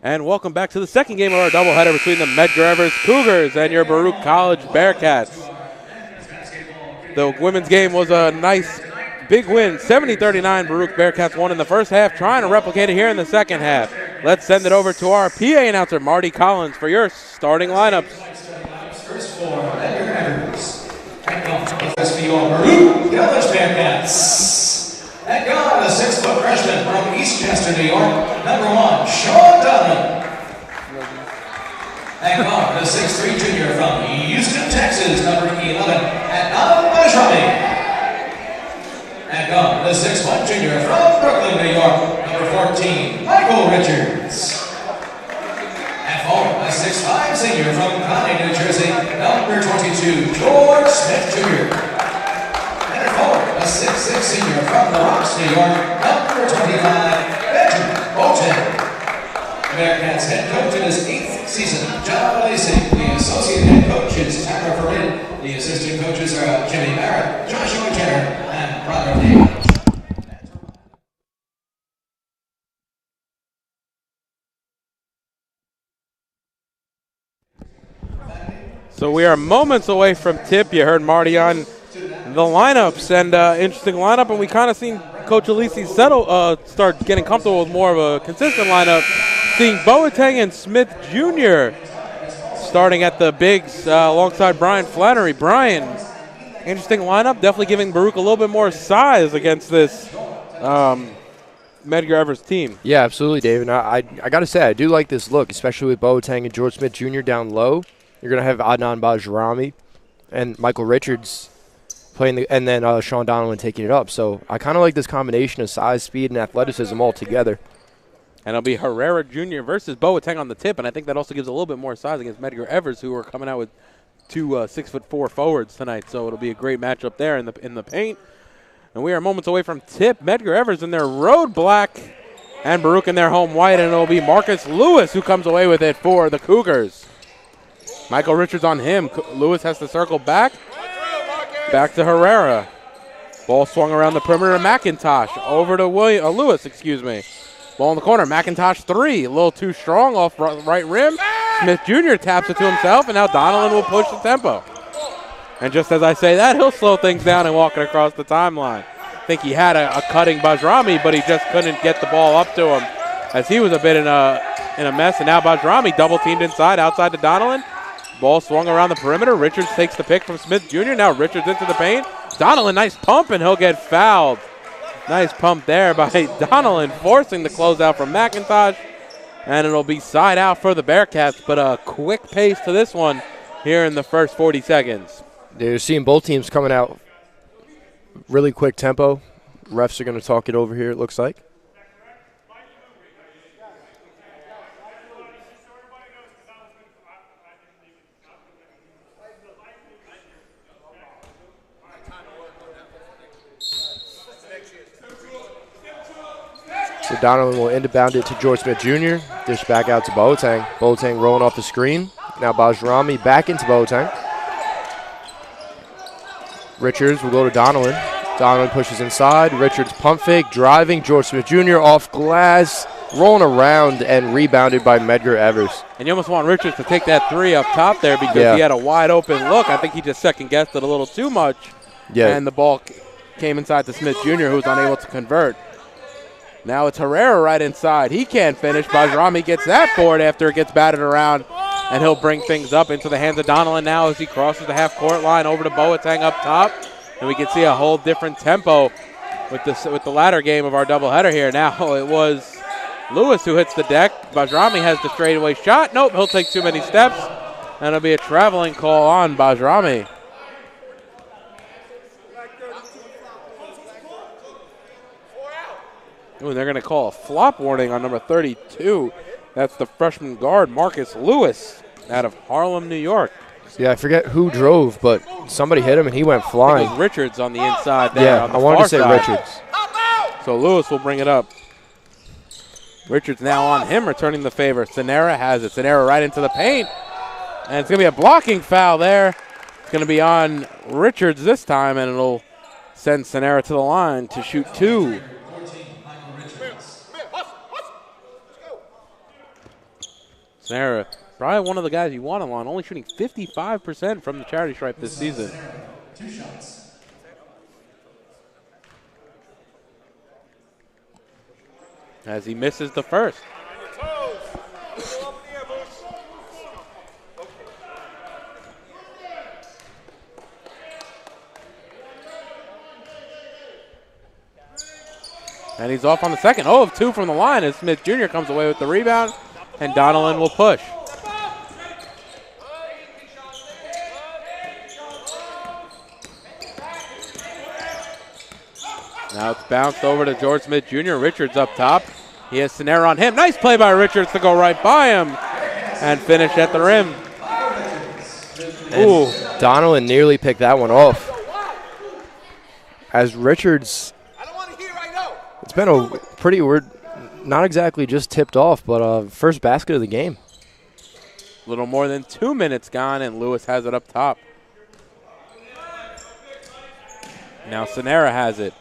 And welcome back to the second game of our doubleheader between the Medgar Cougars and your Baruch College Bearcats. The women's game was a nice big win, 70-39. Baruch Bearcats won in the first half, trying to replicate it here in the second half. Let's send it over to our PA announcer, Marty Collins, for your starting lineups. First for Medgar. First for your Baruch College Bearcats. Medgar, a 6-foot freshman from Eastchester, New York, number 1, Sean Donovan. Medgar, the 6'3" junior from Houston, Texas, number 11, Adnan Bajrami. Medgar, the 6'1" junior from Brooklyn, New York, number 14, Michael Richards. And forward, a 6'5" senior from Connie, New Jersey, number 22, George Smith Jr. A 6'6" senior from the Rocks, New York, number 25, Benjamin Bolton. Bearcats head coach in his 8th season, John Lacey. The associate head coach is Tara Farid. The assistant coaches are Jimmy Barrett, Joshua Jenner, and Brother David. So we are moments away from tip. You heard Marty on the lineups, and interesting lineup, and we kind of seen Coach Alisi start getting comfortable with more of a consistent lineup. Seeing Boateng and Smith Jr. starting at the bigs alongside Brian Flannery. Brian, interesting lineup, definitely giving Baruch a little bit more size against this Medgar Evers team. Yeah, absolutely, David. I got to say, I do like this look, especially with Boateng and George Smith Jr. down low. You're going to have Adnan Bajrami and Michael Richards playing, and then Sean Donovan taking it up. So I kind of like this combination of size, speed, and athleticism all together. And it'll be Herrera Jr. versus Boateng on the tip, and I think that also gives a little bit more size against Medgar Evers, who are coming out with two 6'4" forwards tonight. So it'll be a great matchup there in the paint. And we are moments away from tip. Medgar Evers in their road black, and Baruch in their home white, and it'll be Marcus Lewis who comes away with it for the Cougars. Michael Richards on him. Lewis has to circle back. Back to Herrera. Ball swung around the perimeter. McIntosh over to Lewis, Ball in the corner. McIntosh 3. A little too strong off right rim. Smith Jr. taps it to himself, and now Donnellan will push the tempo. And just as I say that, he'll slow things down and walk it across the timeline. I think he had a cutting Bajrami, but he just couldn't get the ball up to him as he was a bit in a mess. And now Bajrami double teamed inside, outside to Donnellan. Ball swung around the perimeter. Richards takes the pick from Smith Jr. Now Richards into the paint. Donnellan, nice pump, and he'll get fouled. Nice pump there by Donnellan, forcing the closeout from McIntosh. And it'll be side out for the Bearcats, but a quick pace to this one here in the first 40 seconds. They're seeing both teams coming out really quick tempo. Refs are going to talk it over here, it looks like. So Donovan will inbound it to George Smith Jr. Dish back out to Boateng. Boateng rolling off the screen. Now Bajrami back into Boateng. Richards will go to Donovan. Donovan pushes inside. Richards pump fake, driving. George Smith Jr. off glass, rolling around and rebounded by Medgar Evers. And you almost want Richards to take that 3 up top there because he had a wide open look. I think he just second guessed it a little too much. Yeah. And the ball came inside to Smith Jr., who was unable to convert. Now it's Herrera right inside. He can't finish. Bajrami gets that board after it gets batted around, and he'll bring things up into the hands of Donnellan now as he crosses the half-court line over to Boateng up top. And we can see a whole different tempo with the latter game of our doubleheader here. Now it was Lewis who hits the deck. Bajrami has the straightaway shot. Nope, he'll take too many steps, and it'll be a traveling call on Bajrami. Ooh, they're going to call a flop warning on number 32. That's the freshman guard, Marcus Lewis, out of Harlem, New York. Yeah, I forget who drove, but somebody hit him and he went flying. I think it was Richards on the inside there. Yeah, on the I wanted to say side. Richards. So Lewis will bring it up. Richards now on him, returning the favor. Sanera has it. Sanera right into the paint. And it's going to be a blocking foul there. It's going to be on Richards this time, and it'll send Sanera to the line to shoot 2. Sarah, probably one of the guys you want on, only shooting 55% from the charity stripe this season. 2 shots. As he misses the first. And he's off on the second. 0 of 2 from the line as Smith Jr. comes away with the rebound, and Donelon will push. Now it's bounced over to George Smith Jr. Richards up top. He has Sinera on him. Nice play by Richards to go right by him and finish at the rim. Ooh. Donelon nearly picked that one off. As Richards, it's been a pretty weird, not exactly just tipped off, but first basket of the game. A little more than 2 minutes gone, and Lewis has it up top. Now Sinera has it.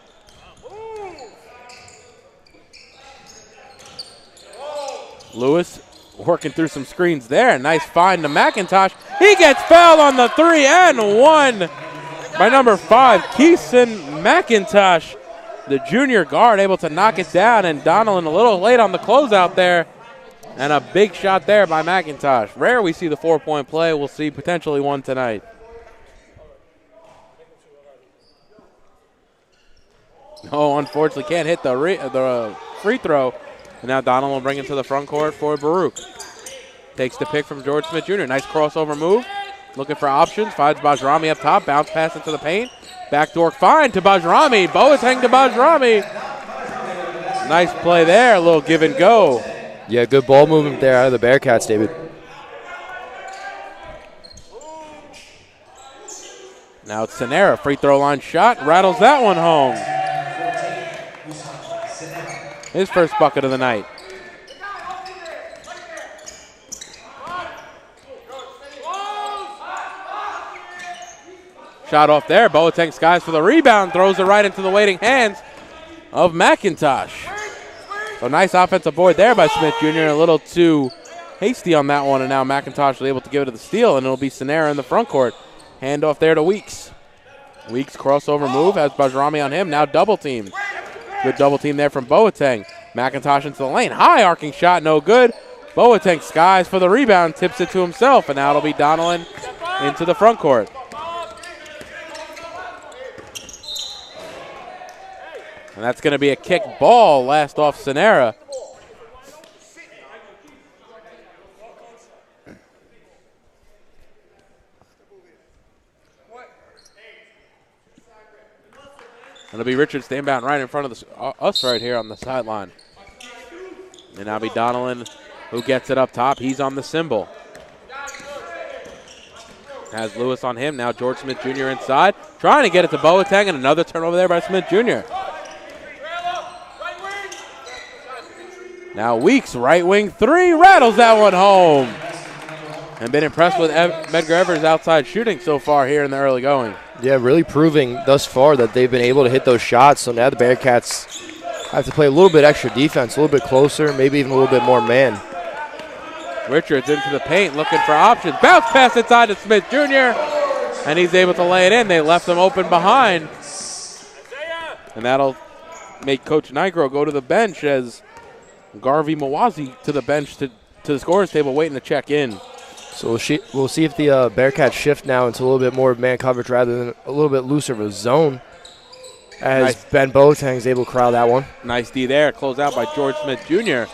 Lewis working through some screens there. Nice find to McIntosh. He gets fouled on the 3 and 1 by number 5, Keeson McIntosh. The junior guard able to knock it down, and Donelon a little late on the closeout there. And a big shot there by McIntosh. Rare we see the 4-point play. We'll see potentially one tonight. Oh, unfortunately can't hit the free throw. And now Donelon will bring it to the front court for Baruch. Takes the pick from George Smith Jr. Nice crossover move. Looking for options. Finds Bajrami up top. Bounce pass into the paint. Backdoor find to Bajrami. Boateng to Bajrami. Nice play there. A little give and go. Yeah, good ball movement there out of the Bearcats, David. Now it's Sinera. Free throw line shot. Rattles that one home. His first bucket of the night. Shot off there. Boateng skies for the rebound. Throws it right into the waiting hands of McIntosh. So nice offensive board there by Smith Jr. A little too hasty on that one, and now McIntosh was able to give it to the steal, and it'll be Sinera in the front court. Handoff there to Weeks. Weeks crossover move. Has Bajrami on him. Now double team. Good double team there from Boateng. McIntosh into the lane. High arcing shot, no good. Boateng skies for the rebound, tips it to himself, and now it'll be Donelon into the front court. And that's going to be a kick ball, last off Sinera. It'll be Richards standbound right in front of us right here on the sideline. And now be Donelon who gets it up top. He's on the cymbal. Has Lewis on him. Now George Smith Jr. inside. Trying to get it to Boateng, and another turnover there by Smith Jr. Now Weeks, right wing 3, rattles that one home. And been impressed with Medgar Evers' outside shooting so far here in the early going. Yeah, really proving thus far that they've been able to hit those shots. So now the Bearcats have to play a little bit extra defense, a little bit closer, maybe even a little bit more man. Richards into the paint looking for options. Bounce pass inside to Smith Jr. And he's able to lay it in. They left him open behind. And that'll make Coach Nigro go to the bench as Garvey Mawazi to the bench to the scorer's table waiting to check in. So we'll see if the Bearcats shift now into a little bit more man coverage rather than a little bit looser of a zone. As nice. Ben Boateng is able to corral that one. Nice D there. Closed out by George Smith Jr.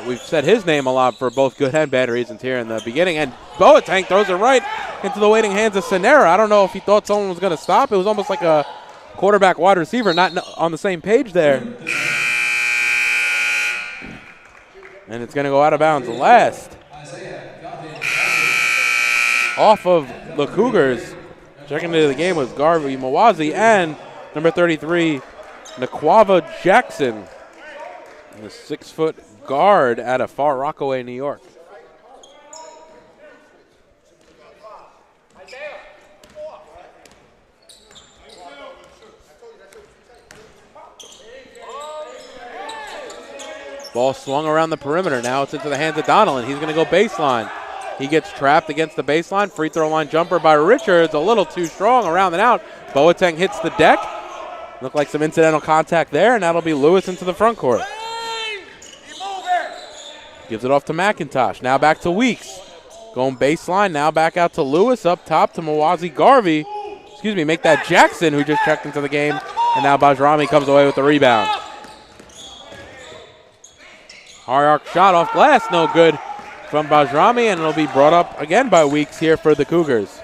We've said his name a lot for both good and bad reasons here in the beginning. And Boateng throws it right into the waiting hands of Sinera. I don't know if he thought someone was going to stop. It was almost like a quarterback wide receiver not on the same page there. And it's going to go out of bounds last. Off of the Cougars. Checking into the game was Garvey Mawazi and number 33, Naquava Jackson, the 6-foot guard out of Far Rockaway, New York. Ball swung around the perimeter. Now it's into the hands of Donnellan. He's going to go baseline. He gets trapped against the baseline. Free throw line jumper by Richards. A little too strong around and out. Boateng hits the deck. Looked like some incidental contact there, and that'll be Lewis into the front court. Gives it off to McIntosh. Now back to Weeks. Going baseline. Now back out to Lewis. Up top to Mawazi Garvey. Make that Jackson, who just checked into the game. And now Bajrami comes away with the rebound. High arc shot off glass. No good from Bajrami, and it'll be brought up again by Weeks here for the Cougars.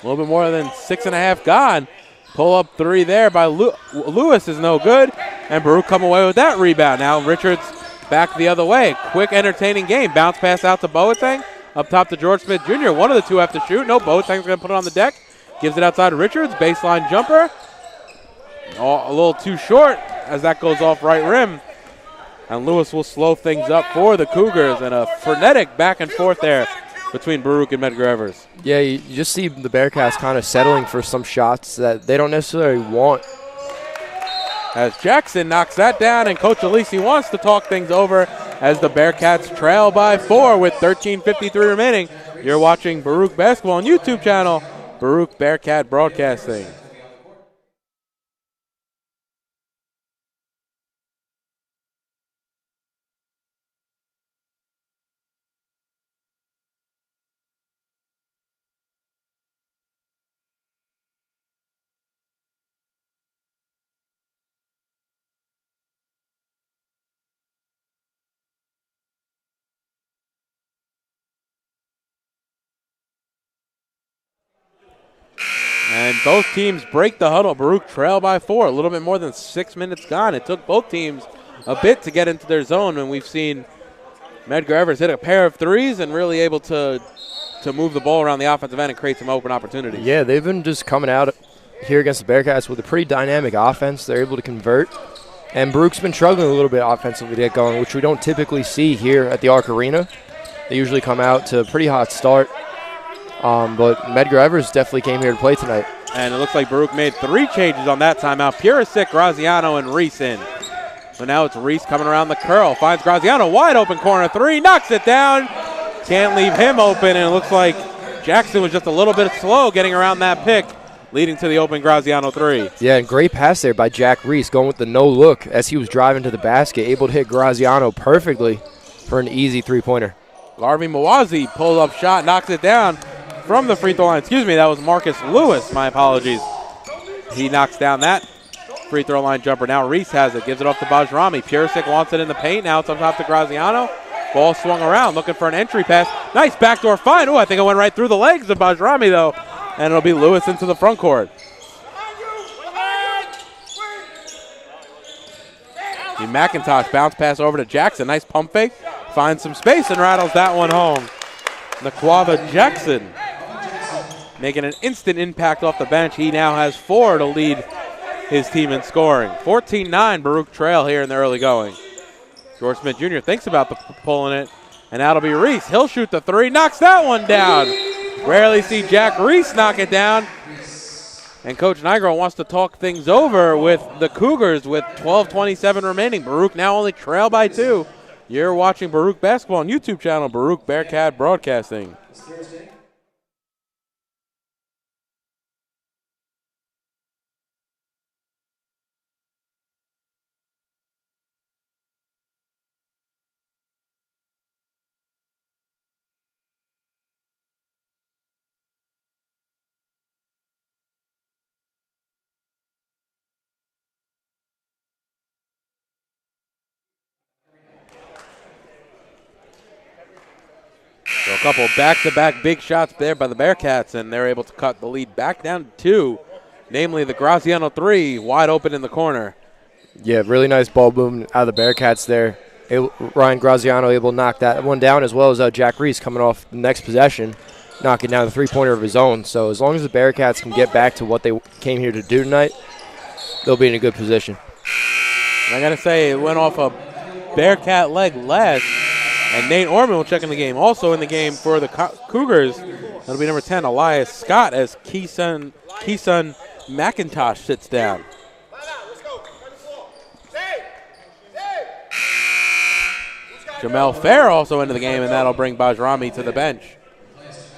A little bit more than 6.5 gone. Pull up three there by Lewis is no good, and Baruch come away with that rebound. Now Richards back the other way. Quick, entertaining game. Bounce pass out to Boateng. Up top to George Smith Jr. One of the two have to shoot. No, Boateng's going to put it on the deck. Gives it outside to Richards. Baseline jumper. Oh, a little too short as that goes off right rim. And Lewis will slow things up for the Cougars, and a frenetic back and forth there between Baruch and Medgar Evers. Yeah, you just see the Bearcats kind of settling for some shots that they don't necessarily want. As Jackson knocks that down, and Coach Alisi wants to talk things over as the Bearcats trail by 4 with 13:53 remaining. You're watching Baruch Basketball on YouTube channel, Baruch Bearcat Broadcasting. And both teams break the huddle. Baruch trail by 4. A little bit more than 6 minutes gone. It took both teams a bit to get into their zone, and we've seen Medgar Evers hit a pair of threes and really able to move the ball around the offensive end and create some open opportunities. Yeah, they've been just coming out here against the Bearcats with a pretty dynamic offense. They're able to convert. And Baruch's been struggling a little bit offensively to get going, which we don't typically see here at the Arc Arena. They usually come out to a pretty hot start. But Medgar Evers definitely came here to play tonight. And it looks like Baruch made 3 changes on that timeout. Purisic, Graziano, and Reese in. So now it's Reese coming around the curl. Finds Graziano, wide open corner 3, knocks it down. Can't leave him open, and it looks like Jackson was just a little bit slow getting around that pick, leading to the open Graziano 3. Yeah, and great pass there by Jack Reese, going with the no-look as he was driving to the basket, able to hit Graziano perfectly for an easy three-pointer. Garvey Mawazi pulls up shot, knocks it down from the free throw line. That was Marcus Lewis. My apologies. He knocks down that free throw line jumper. Now Reese has it, gives it off to Bajrami. Purisic wants it in the paint. Now it's up top to Graziano. Ball swung around, looking for an entry pass. Nice backdoor find. Oh, I think it went right through the legs of Bajrami, though. And it'll be Lewis into the front court. The McIntosh bounce pass over to Jackson. Nice pump fake. Finds some space and rattles that one home. Naquava Jackson making an instant impact off the bench. He now has 4 to lead his team in scoring. 14-9 Baruch trail here in the early going. George Smith Jr. thinks about pulling it, and that'll be Reese. He'll shoot the 3, knocks that one down. Rarely see Jack Reese knock it down. And Coach Nigro wants to talk things over with the Cougars with 12:27 remaining. Baruch now only trail by 2. You're watching Baruch Basketball on YouTube channel, Baruch Bearcat Broadcasting. So a couple back-to-back big shots there by the Bearcats, and they're able to cut the lead back down to 2, namely the Graziano 3, wide open in the corner. Yeah, really nice ball movement out of the Bearcats there. Ryan Graziano able to knock that one down, as well as Jack Reese coming off the next possession, knocking down the three-pointer of his own. So as long as the Bearcats can get back to what they came here to do tonight, they'll be in a good position. And I got to say, it went off a Bearcat leg last. And Nate Orman will check in the game. Also in the game for the Cougars, that'll be number 10, Elias Scott, as Keeson McIntosh sits down. Jamel Fair also into the game, and that'll bring Bajrami to the bench.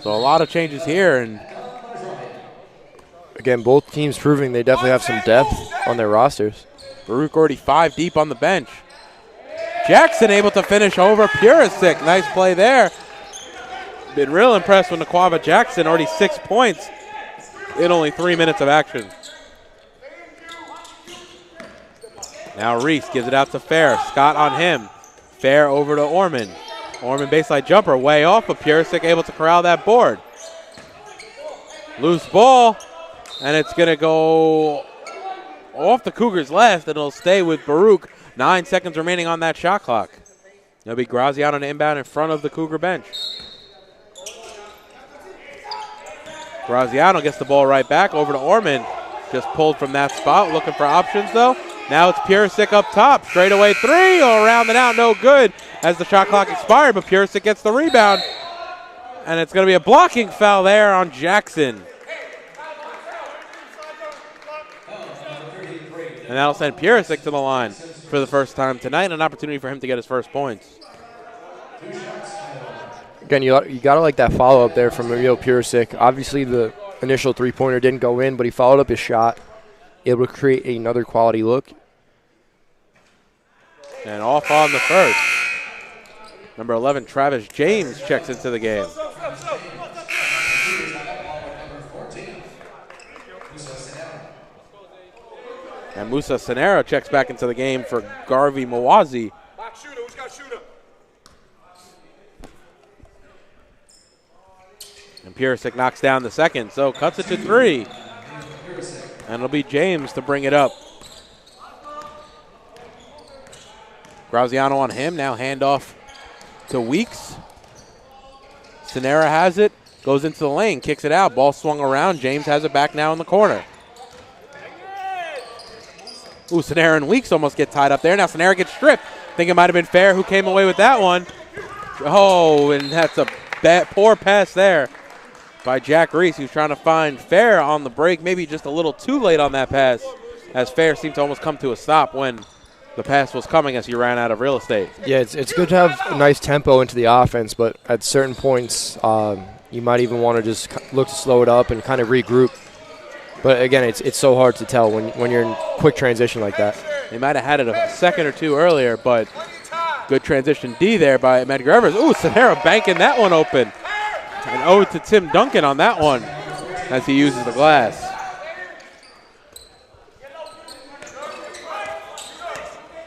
So a lot of changes here. And again, both teams proving they definitely have some depth on their rosters. Baruch already 5 deep on the bench. Jackson able to finish over Purisic. Nice play there. Been real impressed with Naquava Jackson, already 6 points in only 3 minutes of action. Now Reese gives it out to Fair. Scott on him. Fair over to Orman. Orman baseline jumper way off, but Purisic able to corral that board. Loose ball, and it's going to go off the Cougars' left, and it'll stay with Baruch. 9 seconds remaining on that shot clock. It'll be Graziano on an inbound in front of the Cougar bench. Graziano gets the ball right back over to Orman. Just pulled from that spot, looking for options though. Now it's Purisic up top. Straightaway 3, around and out, no good as the shot clock expired, but Purisic gets the rebound. And it's going to be a blocking foul there on Jackson. And that'll send Purisic to the line for the first time tonight, an opportunity for him to get his first points. Again, you got to like that follow-up there from Emil Purisic. Obviously, the initial three-pointer didn't go in, but he followed up his shot, able to create another quality look. And off on the first. Number 11, Travis James, checks into the game. And Musa Sanera checks back into the game for Garvey Mawazi. And Purisic knocks down the second, so cuts it to 3. And it'll be James to bring it up. Graziano on him, now handoff to Weeks. Sanera has it, goes into the lane, kicks it out, ball swung around. James has it back now in the corner. Ooh, Sanera and Weeks almost get tied up there. Now Sanera gets stripped. Think it might have been Fair who came away with that one. Oh, and that's a poor pass there by Jack Reese. He was trying to find Fair on the break, maybe just a little too late on that pass, as Fair seemed to almost come to a stop when the pass was coming as he ran out of real estate. Yeah, it's good to have a nice tempo into the offense, but at certain points you might even want to just look to slow it up and kind of regroup. But again, it's so hard to tell when you're in quick transition like that. They might have had it a second or two earlier, but good transition D there by Medgar Evers. Ooh, Sanera banking that one open. And ode to Tim Duncan on that one as he uses the glass.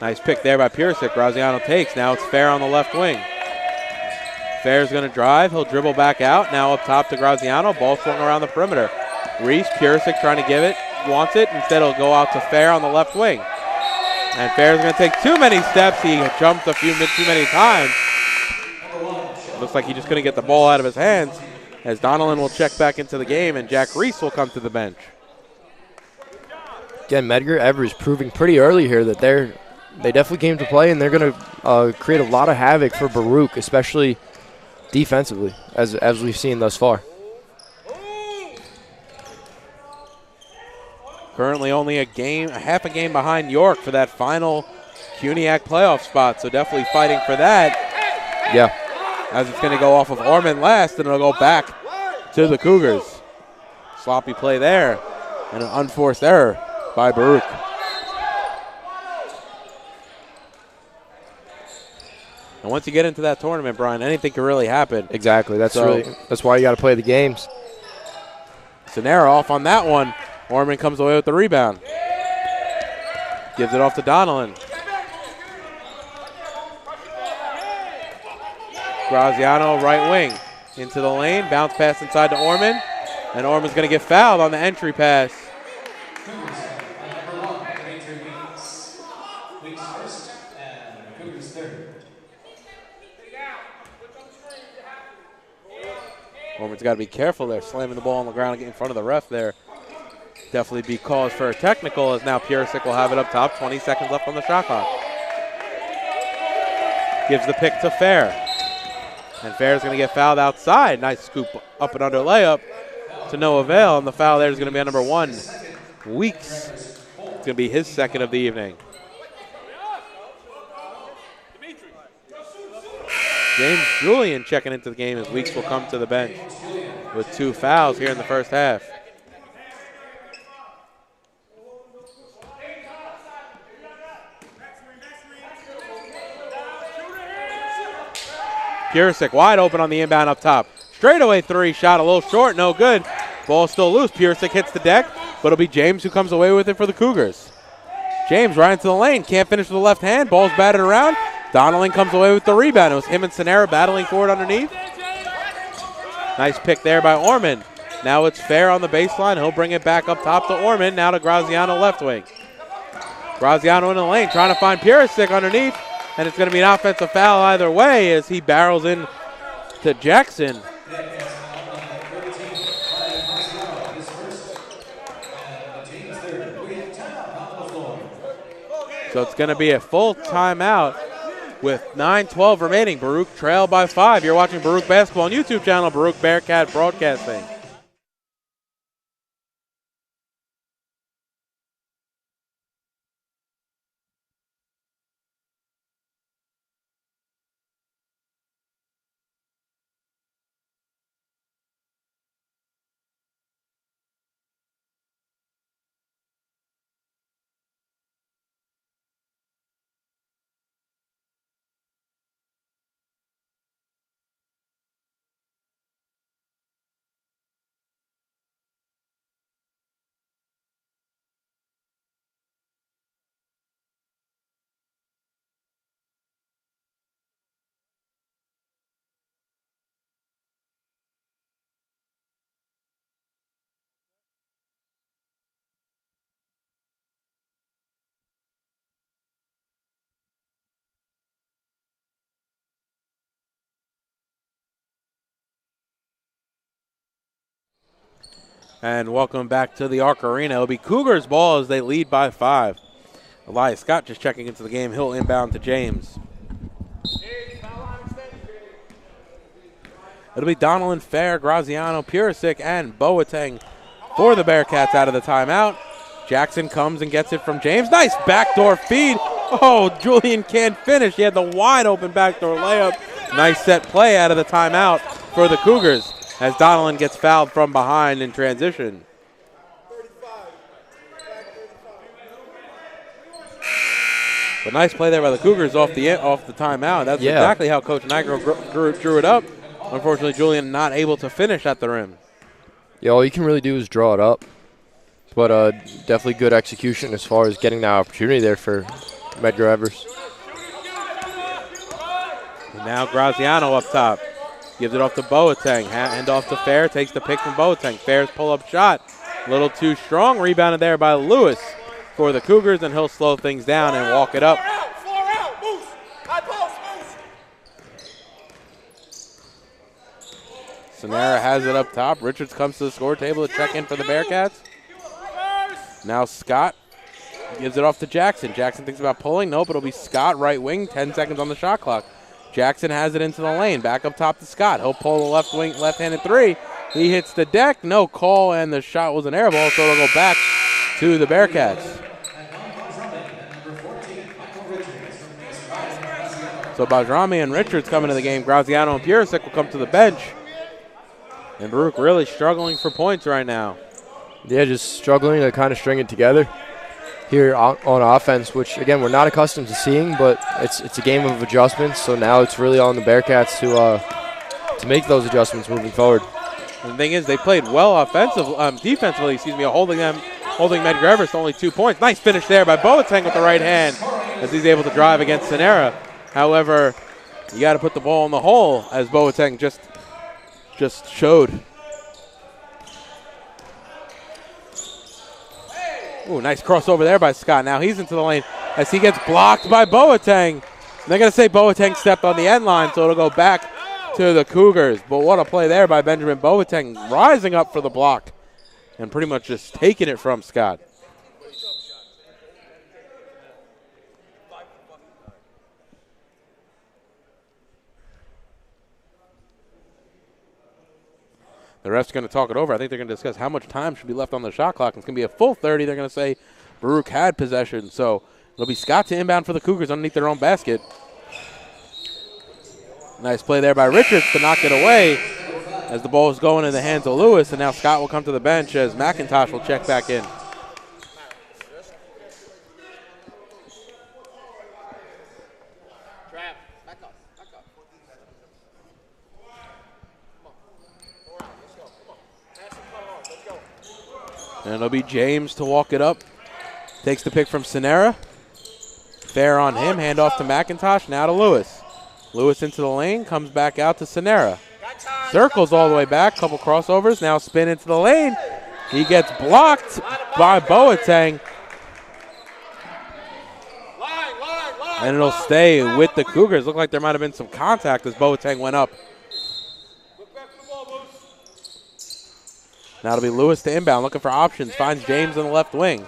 Nice pick there by Purisic. Graziano takes. Now it's Fair on the left wing. Fair's going to drive. He'll dribble back out. Now up top to Graziano. Ball swung around the perimeter. Reese, Purisic trying to give it. Wants it. Instead it'll go out to Fair on the left wing. And Fair's going to take too many steps. He jumped too many times. Looks like he just couldn't get the ball out of his hands, as Donnellan will check back into the game and Jack Reese will come to the bench. Again, Medgar Evers proving pretty early here that they definitely came to play, and they're going to create a lot of havoc for Baruch, especially defensively, as we've seen thus far. Currently only a half a game behind York for that final CUNYAC playoff spot, so definitely fighting for that. Yeah. As it's going to go off of Orman last, and it'll go back to the Cougars. Sloppy play there, and an unforced error by Baruch. And once you get into that tournament, Brian, anything can really happen. Exactly. That's why you got to play the games. Sanera off on that one. Orman comes away with the rebound. Gives it off to Donnellan. Graziano right wing into the lane. Bounce pass inside to Orman. And Orman's going to get fouled on the entry pass. Orman's got to be careful there, slamming the ball on the ground and getting in front of the ref there. Definitely be cause for a technical, as now Purisic will have it up top. 20 seconds left on the shot clock. Gives the pick to Fair. And Fair's going to get fouled outside. Nice scoop up and under layup to no avail. And the foul there is going to be on number 1, Weeks. It's going to be his second of the evening. James Julian checking into the game as Weeks will come to the bench with 2 fouls here in the first half. Purisic wide open on the inbound up top. Straightaway 3 shot, a little short, no good. Ball still loose. Purisic hits the deck, but it'll be James who comes away with it for the Cougars. James right into the lane, can't finish with the left hand. Ball's batted around. Donnelly comes away with the rebound. It was him and Sonera battling for it underneath. Nice pick there by Orman. Now it's Fair on the baseline. He'll bring it back up top to Orman. Now to Graziano left wing. Graziano in the lane trying to find Purisic underneath. And it's going to be an offensive foul either way as he barrels in to Jackson. So it's going to be a full timeout with 9:12 remaining. Baruch trailed by 5. You're watching Baruch Basketball on YouTube channel, Baruch Bearcat Broadcasting. And welcome back to the Arc Arena. It'll be Cougars ball as they lead by 5. Elias Scott just checking into the game. He'll inbound to James. It'll be Donelon, Fair, Graziano, Purisic, and Boateng for the Bearcats out of the timeout. Jackson comes and gets it from James. Nice backdoor feed. Oh, Julian can't finish. He had the wide open backdoor layup. Nice set play out of the timeout for the Cougars as Donelon gets fouled from behind in transition. But nice play there by the Cougars off the timeout. That's exactly how Coach Nigro drew it up. Unfortunately, Julian not able to finish at the rim. Yeah, all you can really do is draw it up. But definitely good execution as far as getting that opportunity there for Medgar Evers. And now Graziano up top. Gives it off to Boateng. Hand off to Fair. Takes the pick from Boateng. Fair's pull-up shot. A little too strong. Rebounded there by Lewis for the Cougars, and he'll slow things down and walk it up. Sonera has it up top. Richards comes to the score table to check in for the Bearcats. Now Scott gives it off to Jackson. Jackson thinks about pulling. Nope, it'll be Scott right wing. 10 seconds on the shot clock. Jackson has it into the lane. Back up top to Scott. He'll pull the left wing, left-handed 3. He hits the deck. No call, and the shot was an air ball, so it'll go back to the Bearcats. So Bajrami and Richards come into the game. Graziano and Purisic will come to the bench. And Baruch really struggling for points right now. Yeah, just struggling to kind of string it together here on offense, which, again, we're not accustomed to seeing, but it's a game of adjustments, so now it's really on the Bearcats to make those adjustments moving forward. And the thing is, they played well defensively, holding Medgar Evers to only 2 points. Nice finish there by Boateng with the right hand as he's able to drive against Sonera. However, you got to put the ball in the hole, as Boateng just showed. Ooh, nice crossover there by Scott. Now he's into the lane as he gets blocked by Boateng. They're going to say Boateng stepped on the end line, so it'll go back to the Cougars. But what a play there by Benjamin Boateng, rising up for the block and pretty much just taking it from Scott. The ref's going to talk it over. I think they're going to discuss how much time should be left on the shot clock. It's going to be a full 30. They're going to say Baruch had possession. So it'll be Scott to inbound for the Cougars underneath their own basket. Nice play there by Richards to knock it away as the ball is going in the hands of Lewis, and now Scott will come to the bench as McIntosh will check back in. And it'll be James to walk it up. Takes the pick from Sonera. Fair on him. Hand off to McIntosh. Now to Lewis. Lewis into the lane. Comes back out to Sonera. Circles all the way back. Couple crossovers. Now spin into the lane. He gets blocked by Boateng. And it'll stay with the Cougars. Looked like there might have been some contact as Boateng went up. Now it'll be Lewis to inbound, looking for options. Finds James on the left wing.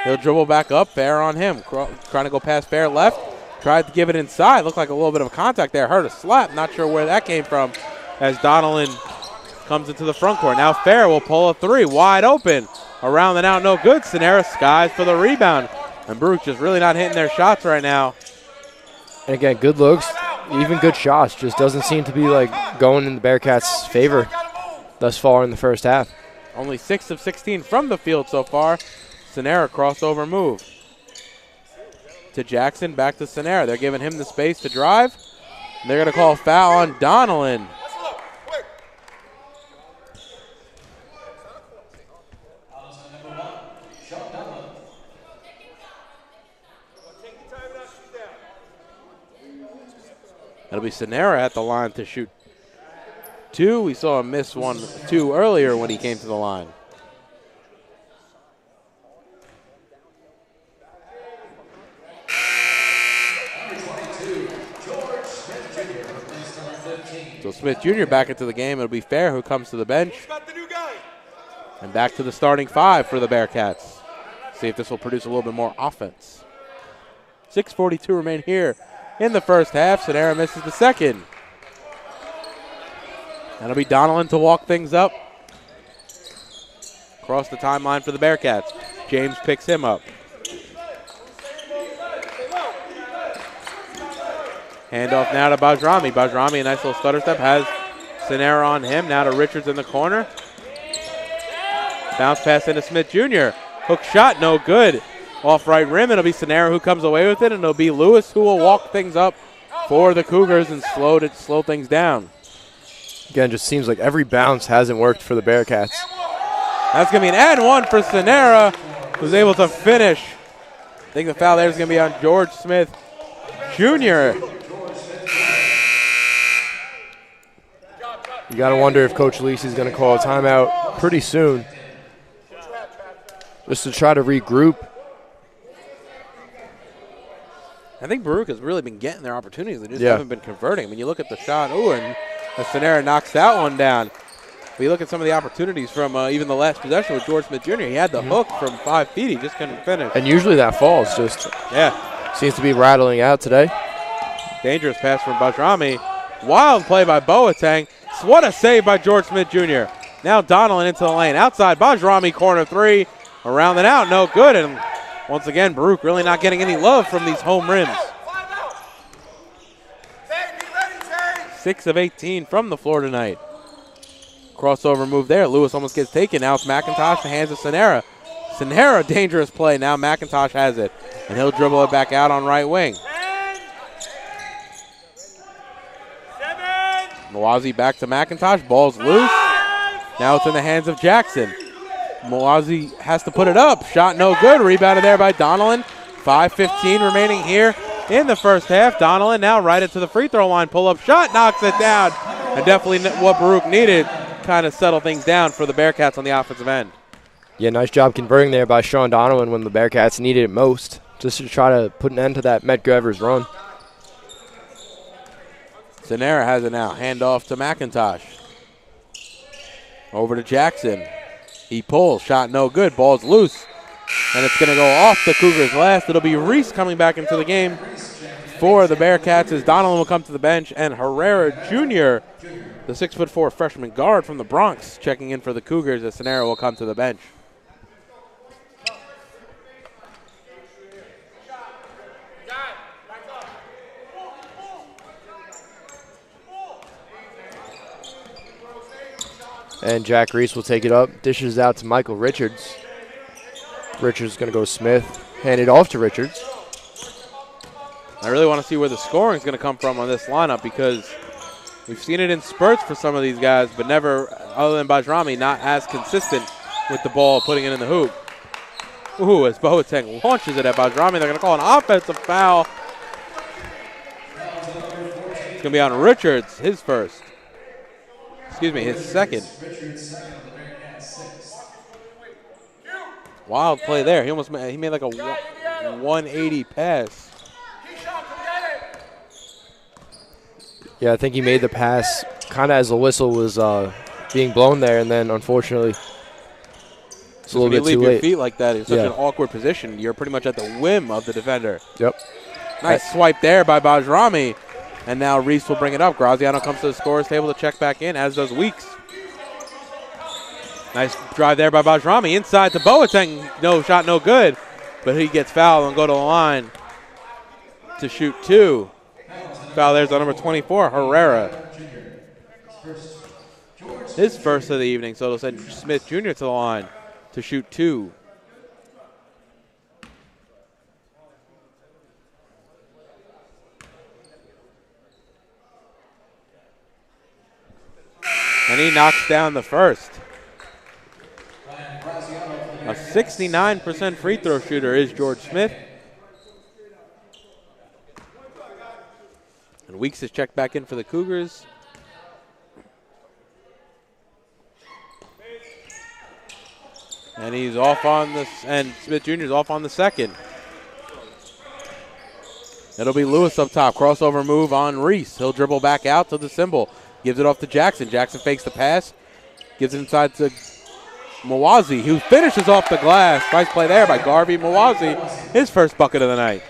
He'll dribble back up. Fair on him. Trying to go past Fair left. Tried to give it inside. Looked like a little bit of a contact there. Heard a slap. Not sure where that came from as Donnellan comes into the front court. Now Fair will pull a three. Wide open. Around and out. No good. Sonera skies for the rebound. And Baruch just really not hitting their shots right now. And again, good looks, even good shots. Just doesn't seem to be like going in the Bearcats' favor thus far in the first half. Only 6 of 16 from the field so far. Sonera crossover move. To Jackson, back to Sonera. They're giving him the space to drive. They're going to call a foul on Donnellan. It'll be Sonera at the line to shoot 2. We saw him miss 2 earlier when he came to the line. So Smith Jr. back into the game. It'll be Fair who comes to the bench. And back to the starting 5 for the Bearcats. See if this will produce a little bit more offense. 6:42 remain here in the first half. Sonera misses the second. That'll be Donnellan to walk things up. Across the timeline for the Bearcats. James picks him up. Handoff now to Bajrami. Bajrami, a nice little stutter step, has Sonera on him. Now to Richards in the corner. Bounce pass into Smith Jr. Hook shot, no good. Off right rim, it'll be Sonera who comes away with it, and it'll be Lewis who will walk things up for the Cougars and slow things down. Again, just seems like every bounce hasn't worked for the Bearcats. That's going to be an and one for Sonera, who's able to finish. I think the foul there is going to be on George Smith Jr. You got to wonder if Coach Leese is going to call a timeout pretty soon just to try to regroup. I think Baruch has really been getting their opportunities. They just haven't been converting. I mean, you look at the shot, and Sonera knocks that one down. But you look at some of the opportunities from even the last possession with George Smith Jr. He had the hook from 5 feet. He just couldn't finish. And usually that falls. Just seems to be rattling out today. Dangerous pass from Bajrami. Wild play by Boateng. What a save by George Smith Jr. Now Donnellan into the lane. Outside Bajrami, corner 3. Around and out, no good. And once again, Baruch really not getting any love from these home rims. 6 of 18 from the floor tonight. Crossover move there. Lewis almost gets taken. Now it's McIntosh. The hands of Sonera. Sonera, dangerous play. Now McIntosh has it. And he'll dribble it back out on right wing. Mawazi back to McIntosh. Ball's loose. Now it's in the hands of Jackson. Mawazi has to put it up. Shot no good. Rebounded there by Donnellan. 5:15 remaining here in the first half. Donnellan now right into the free throw line. Pull-up shot. Knocks it down. And definitely what Baruch needed. Kind of settle things down for the Bearcats on the offensive end. Yeah, nice job converting there by Sean Donnellan when the Bearcats needed it most, just to try to put an end to that Medgar Evers run. Sonera has it now. Hand off to McIntosh. Over to Jackson. He pulls. Shot no good. Ball's loose. And it's going to go off the Cougars last. It'll be Reese coming back into the game for the Bearcats as Donnellan will come to the bench. And Herrera Jr., the 6'4" freshman guard from the Bronx, checking in for the Cougars as Sonera will come to the bench. And Jack Reese will take it up. Dishes out to Michael Richards. Richards going to go Smith. Hand it off to Richards. I really want to see where the scoring is going to come from on this lineup because we've seen it in spurts for some of these guys, but never, other than Bajrami, not as consistent with the ball, putting it in the hoop. Ooh, as Boateng launches it at Bajrami, they're going to call an offensive foul. It's going to be on Richards, his first. Excuse me, his second. Wild play there. He made like a 180 pass. Yeah, I think he made the pass kind of as the whistle was being blown there, and then unfortunately it's a little bit too late. When you leave your feet like that in such an awkward position, you're pretty much at the whim of the defender. Yep. Nice swipe there by Bajrami. And now Reese will bring it up. Graziano comes to the scorer's table to check back in, as does Weeks. Nice drive there by Bajrami. Inside to Boateng. No shot, no good. But he gets fouled and go to the line to shoot two. Foul there's on number 24, Herrera. His first of the evening, so it'll send Smith Jr. to the line to shoot two. And he knocks down the first. A 69% free throw shooter is George Smith. And Weeks is checked back in for the Cougars. And he's off on this, and Smith Jr. is off on the second. It'll be Lewis up top. Crossover move on Reese. He'll dribble back out to the symbol. Gives it off to Jackson. Jackson fakes the pass. Gives it inside to Mawazi, who finishes off the glass. Nice play there by Garvey Mawazi. His first bucket of the night.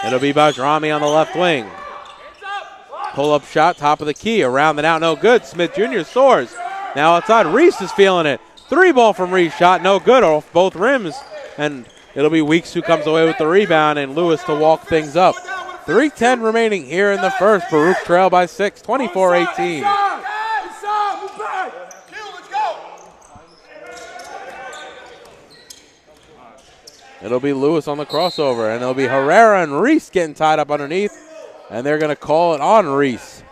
It'll be Bajrami on the left wing. Pull-up shot, top of the key. Around and out, no good. Smith Jr. soars. Now outside, Reese is feeling it. Three ball from Reese, shot no good off both rims. And it'll be Weeks who comes away with the rebound and Lewis to walk things up. 3:10 remaining here in the first. Baruch trail by 6, 24-18. It'll be Lewis on the crossover, and it'll be Herrera and Reese getting tied up underneath, and they're going to call it on Reese.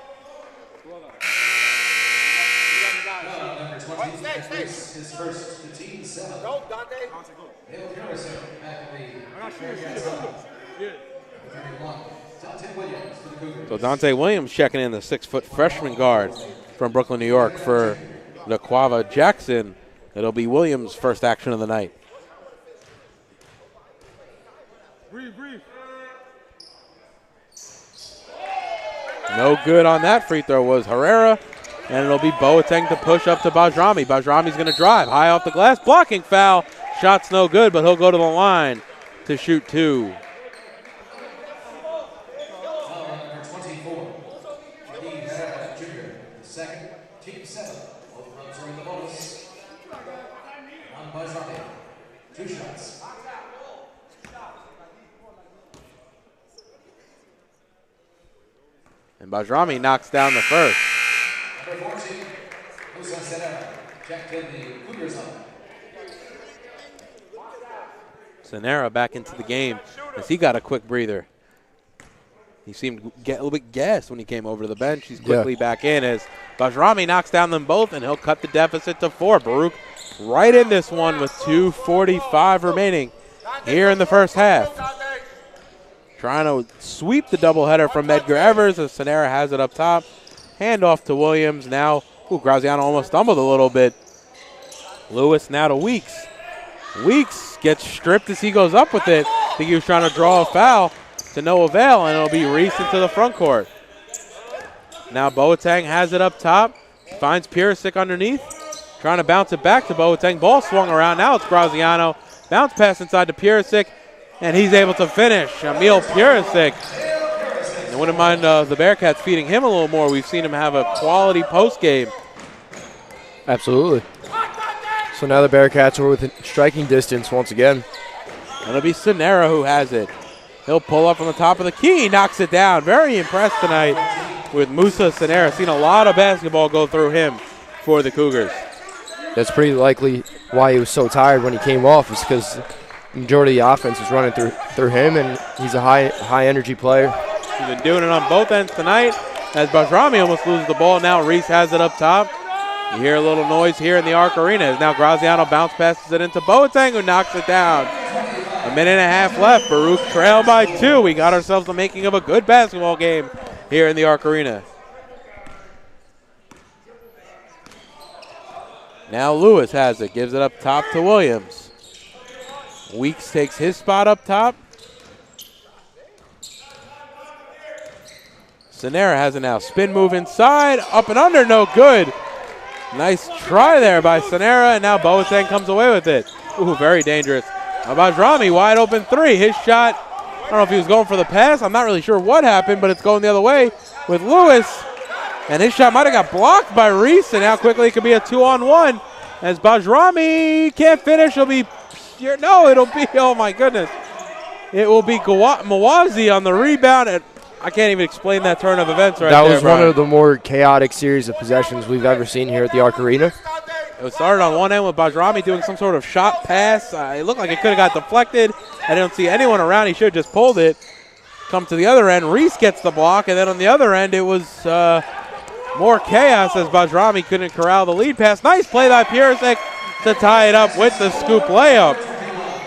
So Dante Williams checking in, the 6-foot freshman guard from Brooklyn, New York for Naquava Jackson. It'll be Williams' first action of the night. No good on that free throw was Herrera, and it'll be Boateng to push up to Bajrami. Bajrami's going to drive high off the glass, blocking foul. Shot's no good, but he'll go to the line to shoot two. And Bajrami knocks down the first. Sanera back into the game as he got a quick breather. He seemed to get a little bit gassed when he came over to the bench. He's quickly back in as Bajrami knocks down them both, and he'll cut the deficit to 4. Baruch right in this one with 2:45 remaining here in the first half. Trying to sweep the doubleheader from Medgar Evers as Sanera has it up top. Hand off to Williams. Now, Graziano almost stumbled a little bit. Lewis now to Weeks. Weeks gets stripped as he goes up with it. I think he was trying to draw a foul to no avail, and it'll be Reese into the front court. Now Boateng has it up top. Finds Pirisic underneath. Trying to bounce it back to Boateng. Ball swung around. Now it's Graziano. Bounce pass inside to Pirisic. And he's able to finish. Emil Pirisic. I wouldn't mind the Bearcats feeding him a little more. We've seen him have a quality post game. Absolutely. So now the Bearcats are within striking distance once again. And it'll be Sanera who has it. He'll pull up from the top of the key. Knocks it down. Very impressed tonight with Musa Sanera. Seen a lot of basketball go through him for the Cougars. That's pretty likely why he was so tired when he came off, is because the majority of the offense was running through him, and he's a high energy player. He's been doing it on both ends tonight. As Bajrami almost loses the ball, now Reese has it up top. You hear a little noise here in the Arc Arena as now Graziano bounce passes it into Boateng, who knocks it down. A minute and a half left. Baruch trail by 2. We got ourselves the making of a good basketball game here in the Arc Arena. Now Lewis has it, gives it up top to Williams. Weeks takes his spot up top. Sanera has it now. Spin move inside, up and under, no good. Nice try there by Sanera, and now Boateng comes away with it. Ooh, very dangerous. Bajrami, wide open 3. His shot, I don't know if he was going for the pass. I'm not really sure what happened, but it's going the other way with Lewis. And his shot might have got blocked by Reese, and now quickly it could be a 2-on-1. As Bajrami can't finish, it'll be, oh my goodness. It will be Mawazi on the rebound, and I can't even explain that turn of events right there. That was one of the more chaotic series of possessions we've ever seen here at the Arc Arena. It started on one end with Bajrami doing some sort of shot pass. It looked like it could have got deflected. I don't see anyone around. He should have just pulled it. Come to the other end. Reese gets the block, and then on the other end it was more chaos as Bajrami couldn't corral the lead pass. Nice play by Purisic to tie it up with the scoop layup.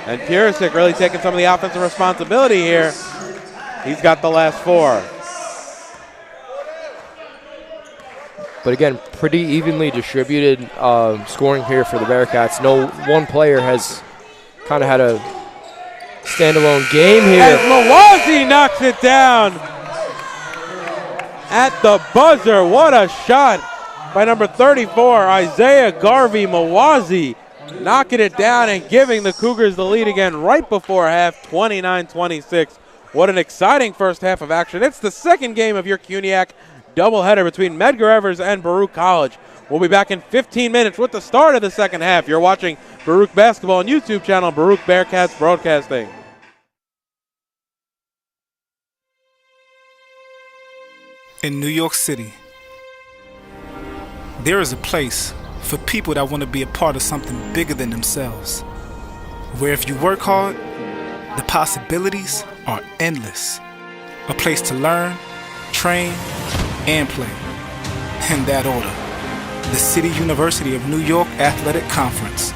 And Purisic really taking some of the offensive responsibility here. He's got the last 4. But again, pretty evenly distributed scoring here for the Bearcats. No one player has kind of had a standalone game here. As Mawazi knocks it down at the buzzer. What a shot by number 34, Isaiah Garvey Mawazi, knocking it down and giving the Cougars the lead again right before half, 29-26. What an exciting first half of action. It's the second game of your CUNYAC doubleheader between Medgar Evers and Baruch College. We'll be back in 15 minutes with the start of the second half. You're watching Baruch Basketball on YouTube channel, Baruch Bearcats Broadcasting. In New York City, there is a place for people that want to be a part of something bigger than themselves, where if you work hard, the possibilities are endless. A place to learn, train, and play. In that order, the City University of New York Athletic Conference.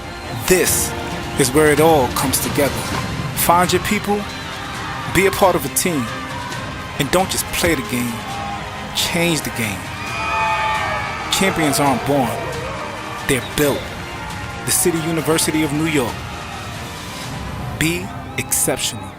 This is where it all comes together. Find your people, be a part of a team, and don't just play the game, change the game. Champions aren't born, they're built. The City University of New York. Be exceptional.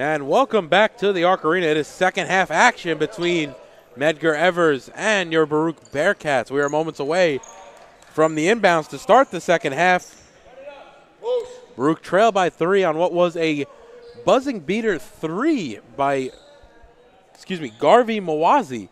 And welcome back to the Arc Arena. It is second half action between Medgar Evers and your Baruch Bearcats. We are moments away from the inbounds to start the second half. Baruch trailed by 3 on what was a buzzing beater 3 by, Garvey Mawazi.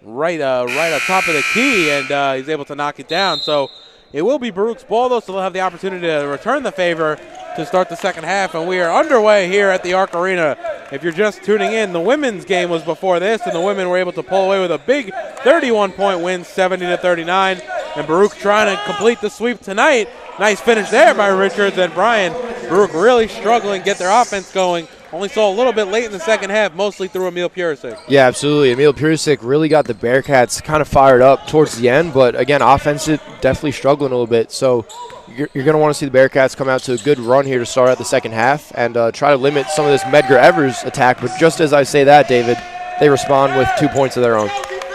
Right on top of the key, and he's able to knock it down. So it will be Baruch's ball, though, so they'll have the opportunity to return the favor to start the second half, and we are underway here at the Arc Arena. If you're just tuning in, the women's game was before this, and the women were able to pull away with a big 31-point win, 70-39, and Baruch trying to complete the sweep tonight. Nice finish there by Richards and Brian. Baruch really struggling to get their offense going. Only saw a little bit late in the second half, mostly through Emil Purisic. Yeah, absolutely. Emil Purisic really got the Bearcats kind of fired up towards the end, but again, offensive definitely struggling a little bit. So you're going to want to see the Bearcats come out to a good run here to start out the second half and try to limit some of this Medgar Evers attack. But just as I say that, David, they respond with 2 points of their own.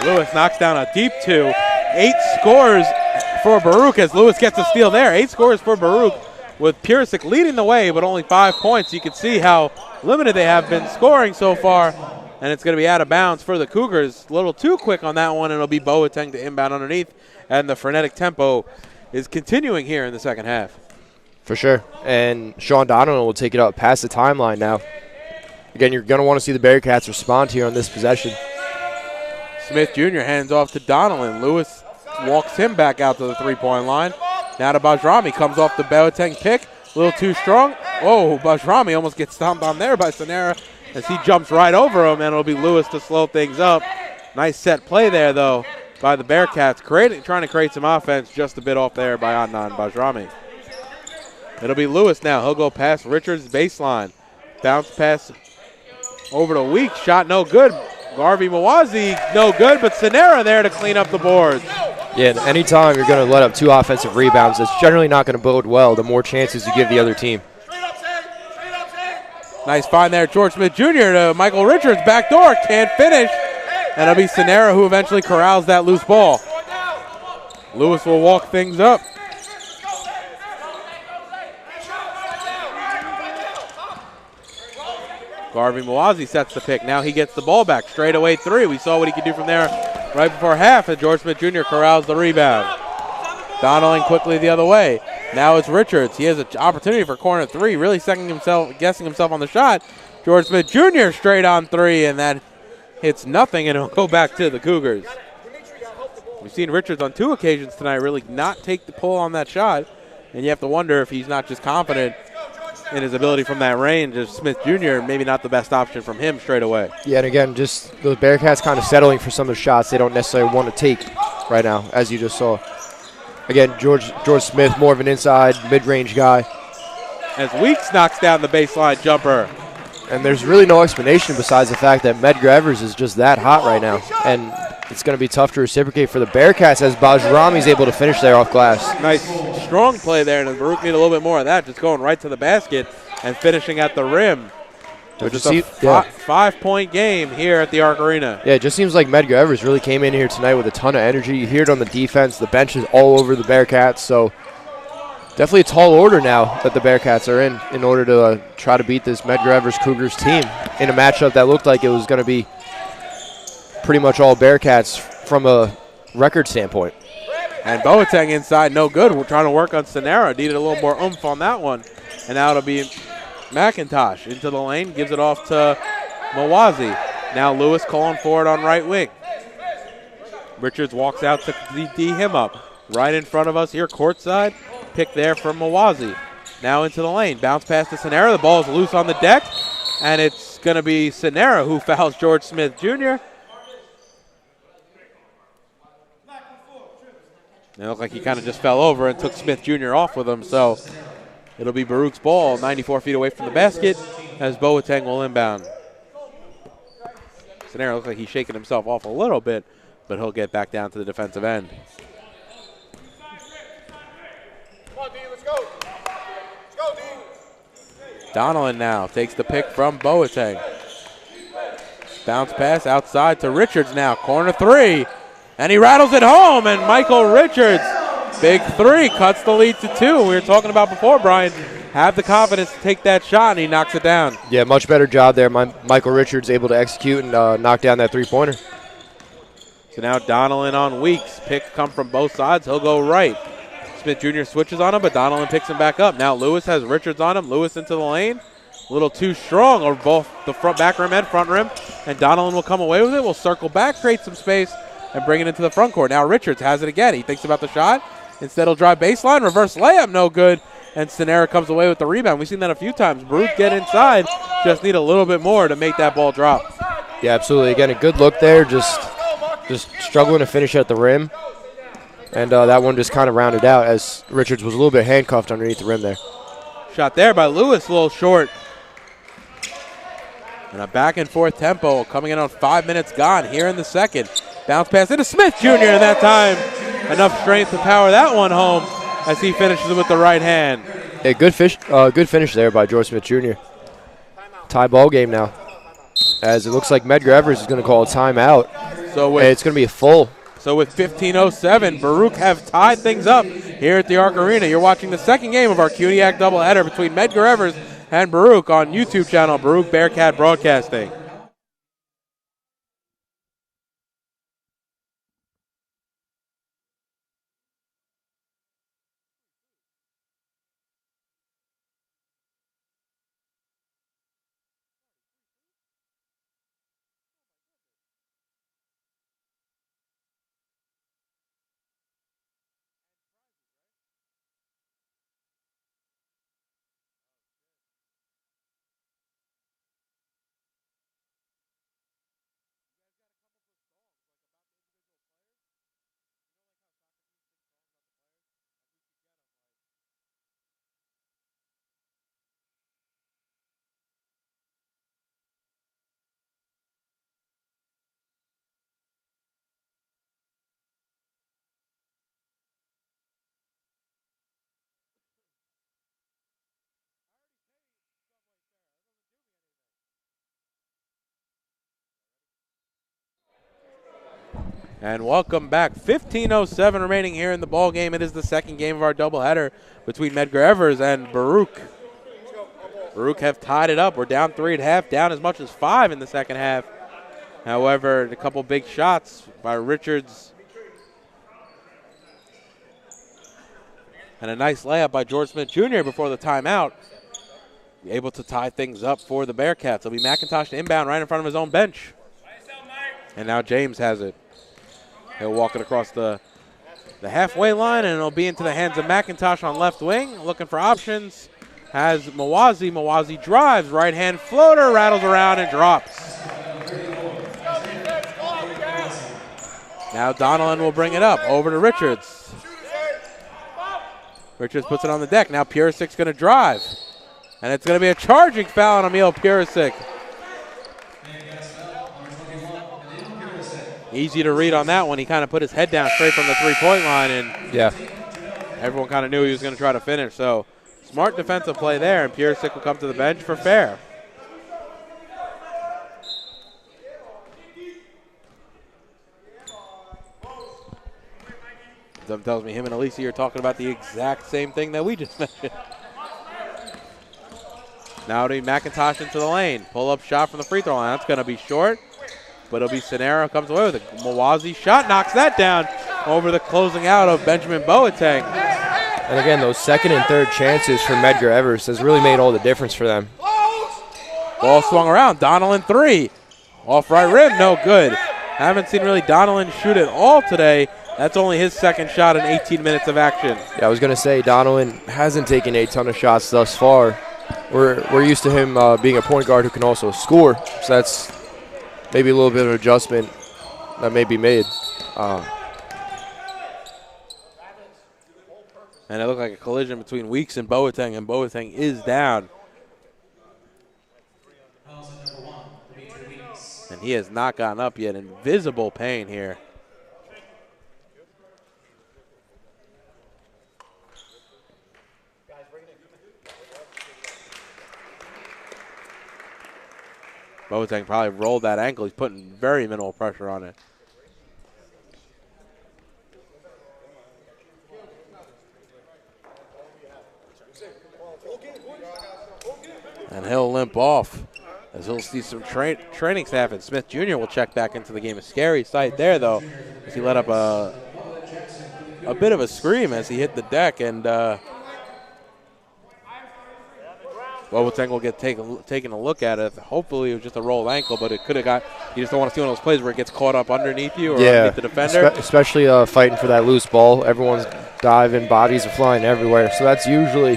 Lewis knocks down a deep 2. 8 scores for Baruch as Lewis gets a steal there. 8 scores for Baruch with Purisic leading the way, but only 5 points. You can see how limited they have been scoring so far, and it's going to be out of bounds for the Cougars. A little too quick on that one, and it'll be Boateng to inbound underneath, and the frenetic tempo is continuing here in the second half. For sure, and Sean Donovan will take it up past the timeline now. Again, you're going to want to see the Bearcats respond here on this possession. Smith Jr. hands off to Donnellan. Lewis walks him back out to the three-point line. Now to Bajrami, comes off the Boateng pick. A little too strong. Oh, Bajrami almost gets stomped on there by Sonera as he jumps right over him, and it'll be Lewis to slow things up. Nice set play there, though, by the Bearcats. Trying to create some offense, just a bit off there by Adnan Bajrami. It'll be Lewis now. He'll go past Richards' baseline. Bounce pass over to Weeks. Shot no good. Garvey Mawazi no good, but Sonera there to clean up the boards. Yeah, and anytime you're going to let up 2 offensive rebounds, it's generally not going to bode well the more chances you give the other team. Nice find there, George Smith Jr. to Michael Richards. Backdoor, can't finish. And it'll be Sonera who eventually corrals that loose ball. Lewis will walk things up. Garvey Mawazi sets the pick. Now he gets the ball back. Straightaway 3. We saw what he could do from there right before half, and George Smith Jr. corrals the rebound. Donnellan quickly the other way. Now it's Richards. He has an opportunity for corner 3, really guessing himself on the shot. George Smith Jr. straight on 3, and that hits nothing, and it'll go back to the Cougars. We've seen Richards on 2 occasions tonight really not take the pull on that shot, and you have to wonder if he's not just confident in his ability from that range. As Smith Jr., maybe not the best option from him straight away. Yeah, and again, just the Bearcats kind of settling for some of the shots they don't necessarily want to take right now, as you just saw. Again, George Smith, more of an inside, mid-range guy. As Weeks knocks down the baseline jumper. And there's really no explanation besides the fact that Medgar Evers is just that hot right now. And it's going to be tough to reciprocate for the Bearcats as Bajrami's able to finish there off glass. Nice strong play there, and Baruch need a little bit more of that, just going right to the basket and finishing at the rim. So just a 5-point game here at the Arc Arena. Yeah, it just seems like Medgar Evers really came in here tonight with a ton of energy. You hear it on the defense. The bench is all over the Bearcats. So definitely a tall order now that the Bearcats are in order to try to beat this Medgar Evers Cougars team in a matchup that looked like it was going to be pretty much all Bearcats from a record standpoint. And Boateng inside, no good. We're trying to work on Sonera. Needed a little more oomph on that one. And now it'll be McIntosh into the lane, gives it off to Mawazi. Now Lewis calling for it on right wing. Richards walks out to D him up. Right in front of us here, courtside. Pick there from Mawazi. Now into the lane. Bounce pass to Sonera. The ball is loose on the deck. And it's going to be Sonera who fouls George Smith Jr. It looked like he kind of just fell over and took Smith Jr. off with him. So it'll be Baruch's ball, 94 feet away from the basket, as Boateng will inbound. Sonera looks like he's shaking himself off a little bit, but he'll get back down to the defensive end. Come on, D, let's go. Let's go, D. Donnellan now takes the pick from Boateng. Bounce pass outside to Richards now, corner 3. And he rattles it home, and Michael Richards, big 3, cuts the lead to 2. We were talking about before, Brian, have the confidence to take that shot, and he knocks it down. Yeah, much better job there. Michael Richards able to execute and knock down that three-pointer. So now Donnellan on Weeks. Picks come from both sides. He'll go right. Smith Jr. switches on him, but Donnellan picks him back up. Now Lewis has Richards on him. Lewis into the lane. A little too strong over both the back rim and front rim. And Donnellan will come away with it. Will circle back, create some space, and bring it into the front court. Now Richards has it again. He thinks about the shot. Instead, he'll drive baseline. Reverse layup, no good. And Sonera comes away with the rebound. We've seen that a few times. Baruch get inside. Just need a little bit more to make that ball drop. Yeah, absolutely. Again, a good look there. Just struggling to finish at the rim. And that one just kind of rounded out as Richards was a little bit handcuffed underneath the rim there. Shot there by Lewis, a little short. And a back and forth tempo coming in on 5 minutes gone here in the second. Bounce pass into Smith Jr. and that time enough strength to power that one home as he finishes it with the right hand. A good finish there by George Smith Jr. Tie ball game now. As it looks like Medgar Evers is going to call a timeout. And it's going to be a full. So with 15:07, Baruch have tied things up here at the Arc Arena. You're watching the second game of our CUNYAC doubleheader between Medgar Evers and Baruch on YouTube channel Baruch Bearcat Broadcasting. And welcome back. 15:07 remaining here in the ball game. It is the second game of our doubleheader between Medgar Evers and Baruch. Baruch have tied it up. We're down 3 at half, down as much as 5 in the second half. However, a couple big shots by Richards. And a nice layup by George Smith Jr. before the timeout. Able to tie things up for the Bearcats. It'll be McIntosh to inbound right in front of his own bench. And now James has it. He'll walk it across the halfway line, and it'll be into the hands of McIntosh on left wing. Looking for options. Has Mawazi. Mawazi drives. Right-hand floater. Rattles around and drops. Now Donnellan will bring it up. Over to Richards. Richards puts it on the deck. Now Purisic's going to drive. And it's going to be a charging foul on Emil Purisic. Easy to read on that one. He kind of put his head down straight from the three-point line, and yeah, everyone kind of knew he was going to try to finish. So smart defensive play there, and Purisic will come to the bench for fair. Something tells me him and Alicia are talking about the exact same thing that we just mentioned. Now it'll be McIntosh into the lane. Pull-up shot from the free throw line. That's going to be short. But it'll be Sonera comes away with it. Mawazi shot, knocks that down over the closing out of Benjamin Boateng. And again, those second and third chances for Medgar Evers has really made all the difference for them. Ball swung around. Donnellan three. Off right rim, no good. Haven't seen really Donnellan shoot at all today. That's only his second shot in 18 minutes of action. Yeah, I was going to say Donnellan hasn't taken a ton of shots thus far. We're used to him being a point guard who can also score. So that's maybe a little bit of an adjustment that may be made. And it looked like a collision between Weeks and Boateng is down. And he has not gotten up yet. Invisible pain here. Boateng probably rolled that ankle. He's putting very minimal pressure on it. And he'll limp off as he'll see some training staff, and Smith Jr. will check back into the game. A scary sight there, though, as he let up a bit of a scream as he hit the deck, and Boateng will get taking a look at it. Hopefully it was just a rolled ankle, but it could have got – you just don't want to see one of those plays where it gets caught up underneath you or underneath the defender. Especially fighting for that loose ball. Everyone's diving, bodies are flying everywhere. So that's usually,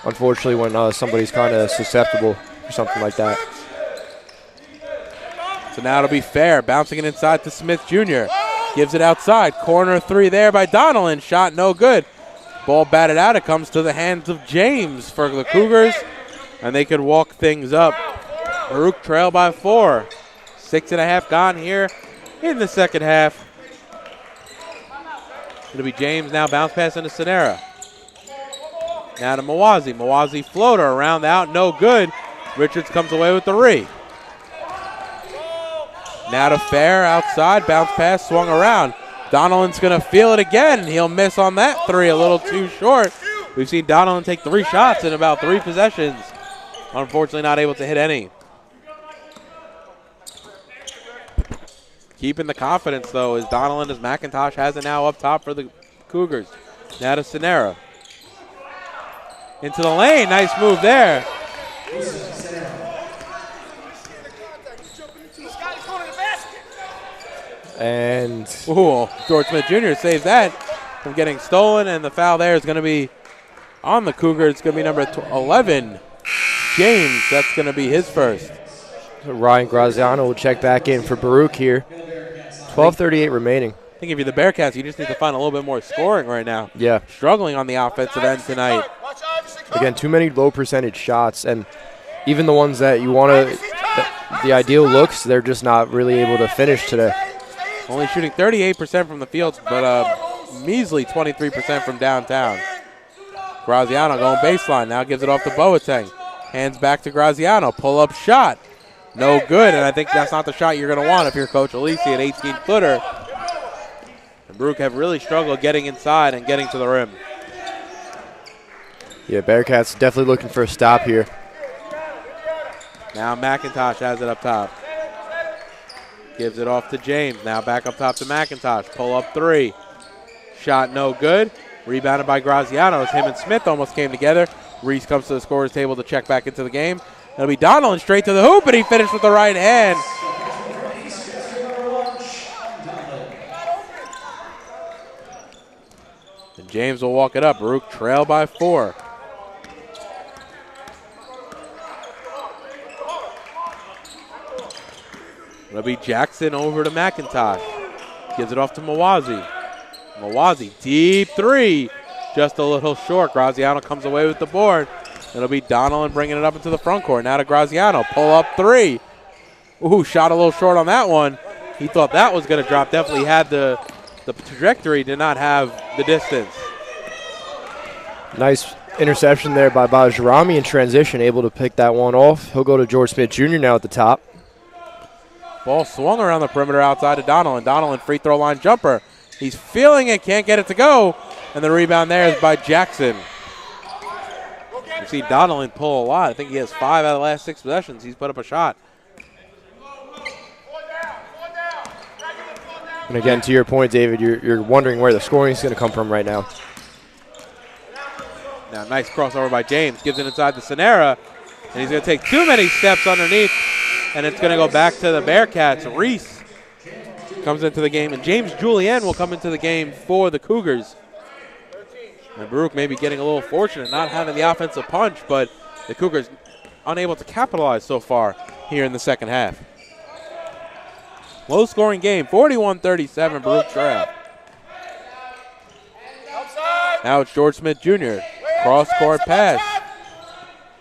unfortunately, when somebody's kind of susceptible for something like that. So now it'll be fair. Bouncing it inside to Smith Jr. Gives it outside. Corner three there by Donnellan. Shot no good. Ball batted out. It comes to the hands of James for the Cougars, and they could walk things up. Baruch trail by 4. 6.5 gone here in the second half. It'll be James now, bounce pass into Sonera. Now to Mawazi. Mawazi floater around out, no good. Richards comes away with the re. Now to Fair outside, bounce pass, swung around. Donnellan's going to feel it again. He'll miss on that three, a little too short. We've seen Donnellan take 3 shots in about 3 possessions. Unfortunately, not able to hit any. Keeping the confidence, though, is Donnellan, as McIntosh has it now up top for the Cougars. Now to Sonera. Into the lane. Nice move there. And George Smith Jr. saves that from getting stolen, and the foul there is going to be on the Cougars. It's going to be number 11, James. That's going to be his first. So Ryan Graziano will check back in for Baruch here. 12:38 remaining. I think if you're the Bearcats, you just need to find a little bit more scoring right now. Yeah. Struggling on the offensive end tonight. Again, too many low percentage shots, and even the ones that you want to, the ideal looks, they're just not really able to finish today. Only shooting 38% from the field, but measly 23% from downtown. Graziano going baseline, now gives it off to Boateng. Hands back to Graziano, pull-up shot. No good, and I think that's not the shot you're going to want if you're Coach Alisi, an 18-footer. And Baruch have really struggled getting inside and getting to the rim. Yeah, Bearcats definitely looking for a stop here. Now McIntosh has it up top. Gives it off to James. Now back up top to McIntosh. Pull up 3. Shot no good. Rebounded by Graziano as him and Smith almost came together. Reese comes to the scorer's table to check back into the game. It'll be Donnellan straight to the hoop, and he finished with the right hand. And James will walk it up. Baruch trail by 4. It'll be Jackson over to McIntosh. Gives it off to Mawazi. Mawazi, deep 3. Just a little short. Graziano comes away with the board. It'll be Donnellan bringing it up into the front court. Now to Graziano. Pull up 3. Ooh, shot a little short on that one. He thought that was going to drop. Definitely had the trajectory, did not have the distance. Nice interception there by Bajrami in transition, able to pick that one off. He'll go to George Smith Jr. now at the top. Ball swung around the perimeter outside to Donnellan. Donnellan free throw line jumper. He's feeling it, can't get it to go. And the rebound there is by Jackson. You see Donnellan pull a lot. I think he has 5 out of the last 6 possessions. He's put up a shot. And again, to your point, David, you're wondering where the scoring is going to come from right now. Now, nice crossover by James. Gives it inside to Sonera. And he's going to take too many steps underneath. And it's going to go back to the Bearcats. Reese comes into the game. And James Julien will come into the game for the Cougars. And Baruch may be getting a little fortunate not having the offensive punch, but the Cougars unable to capitalize so far here in the second half. Low-scoring game, 41-37, Baruch trail. Now it's George Smith Jr. Cross-court pass.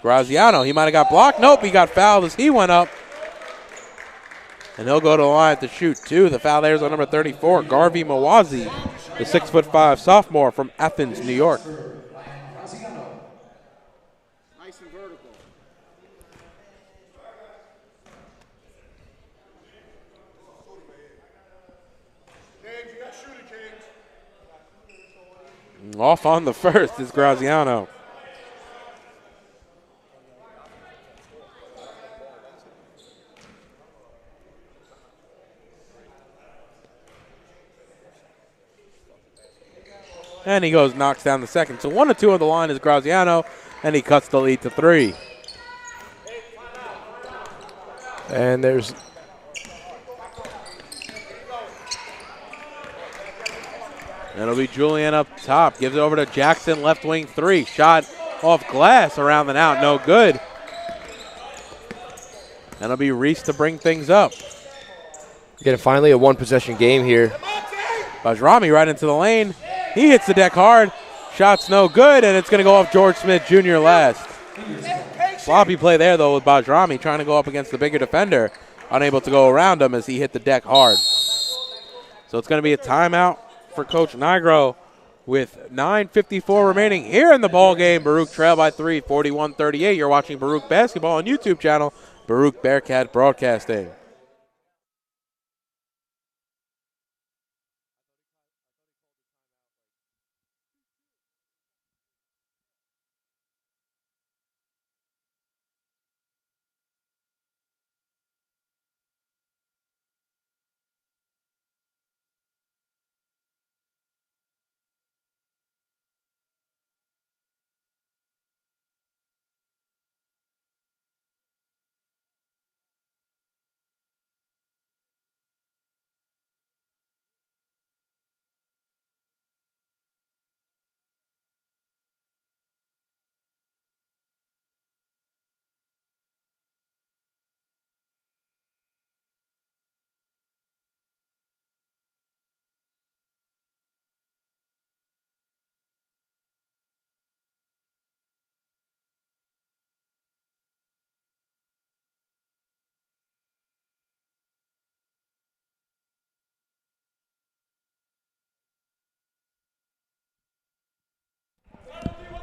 Graziano, he might have got blocked. Nope, he got fouled as he went up. And he'll go to the line to shoot 2. The foul there is on number 34, Garvey Mawazi, the 6'5" sophomore from Athens, New York. Nice and vertical. James, you got to shoot it, James. Off on the first is Graziano. And he knocks down the second. So 1 of 2 on the line is Graziano, and he cuts the lead to 3. And there's it'll be Julian up top. Gives it over to Jackson, left wing 3. Shot off glass around and out. No good. And it'll be Reese to bring things up. getting finally a one-possession game here. Bajrami right into the lane. He hits the deck hard. Shot's no good, and it's going to go off George Smith Jr. last. Sloppy play there, though, with Bajrami trying to go up against the bigger defender. Unable to go around him as he hit the deck hard. So it's going to be a timeout for Coach Nigro with 9:54 remaining here in the ball game. Baruch trail by 3, 41-38. You're watching Baruch basketball on YouTube channel, Baruch Bearcat Broadcasting.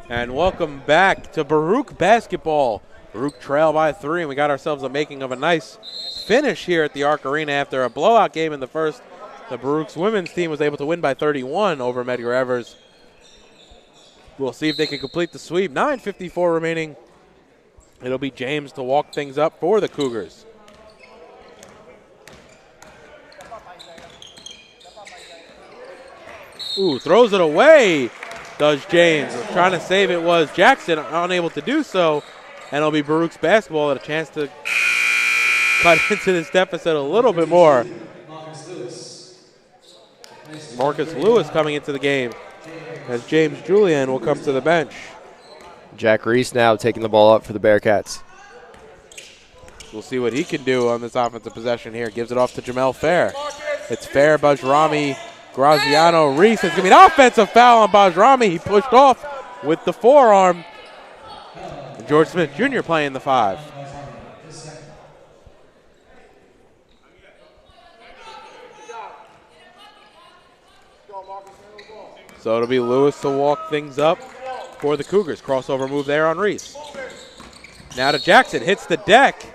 And welcome back to Baruch basketball. Baruch trail by 3, and we got ourselves a making of a nice finish here at the Arc Arena after a blowout game in the first. The Baruch's women's team was able to win by 31 over Medgar Evers. We'll see if they can complete the sweep. 9:54 remaining. It'll be James to walk things up for the Cougars. Ooh, throws it away. Does James. Trying to save it was Jackson, unable to do so. And it'll be Baruch's basketball at a chance to cut into this deficit a little bit more. Marcus Lewis coming into the game as James Julian will come to the bench. Jack Reese now taking the ball up for the Bearcats. We'll see what he can do on this offensive possession here. Gives it off to Jamel Fair. It's Fair, Bajrami, Graziano, Reese. It's going to be an offensive foul on Bajrami. He pushed off with the forearm. And George Smith Jr. playing the 5. So it'll be Lewis to walk things up for the Cougars. Crossover move there on Reese. Now to Jackson. Hits the deck.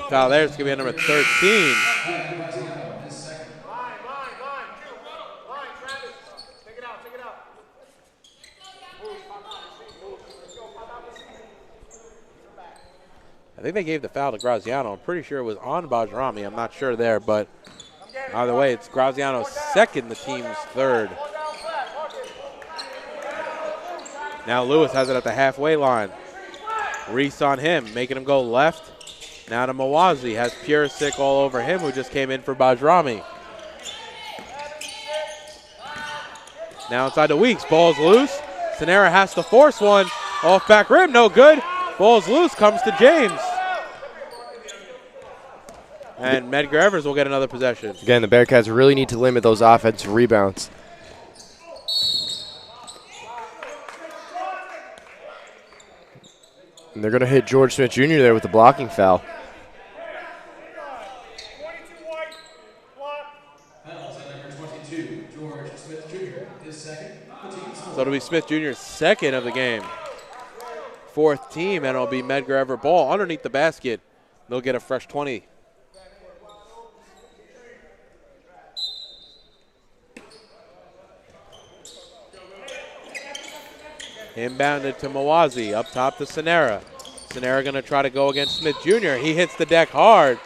Foul there. It's going to be a number 13. I think they gave the foul to Graziano. I'm pretty sure it was on Bajrami. I'm not sure there, but either way, it's Graziano's second, the team's third. Now Lewis has it at the halfway line. Reese on him, making him go left. Now to Mawazi, has Purisic all over him, who just came in for Bajrami. Now inside to Weeks, ball's loose. Sanera has to force one. Off back rim, no good. Ball's loose, comes to James. And Medgar Evers will get another possession. Again, the Bearcats really need to limit those offensive rebounds. And they're going to hit George Smith Jr. there with the blocking foul. So it'll be Smith Jr.'s second of the game. Fourth team, and it'll be Medgar Evers ball underneath the basket. They'll get a fresh 20. Inbounded to Mawazi, up top to Sanera. Sanera going to try to go against Smith Jr. He hits the deck hard.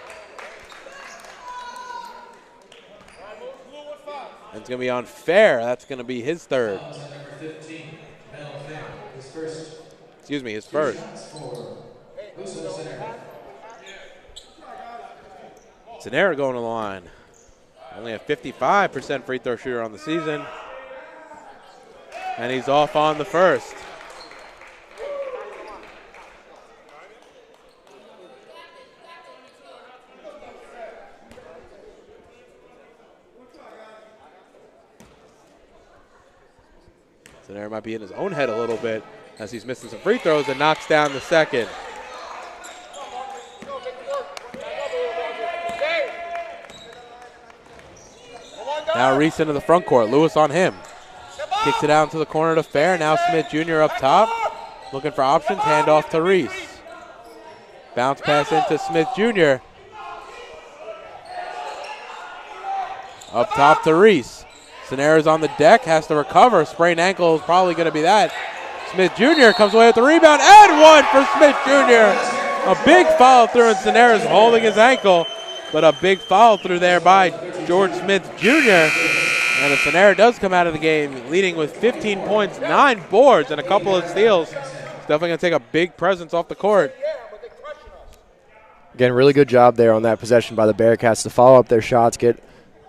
And it's going to be unfair. That's going to be his third. Excuse me, his first. Sanera going to the line. Only a 55% free throw shooter on the season. And he's off on the first. Sanera might be in his own head a little bit as he's missing some free throws and knocks down the second. Now Reese into the front court. Lewis on him. Kicks it out into the corner to Fair. Now Smith Jr. up top. Looking for options. Handoff to Reese. Bounce pass into Smith Jr. Up top to Reese. Sanera's on the deck. Has to recover. Sprained ankle is probably going to be that. Smith Jr. comes away with the rebound. And one for Smith Jr. A big follow through, and Sanera's holding his ankle. But a big follow through there by George Smith Jr. And if Sanera does come out of the game leading with 15 points, 9 boards, and a couple of steals, it's definitely going to take a big presence off the court. Again, really good job there on that possession by the Bearcats to follow up their shots, get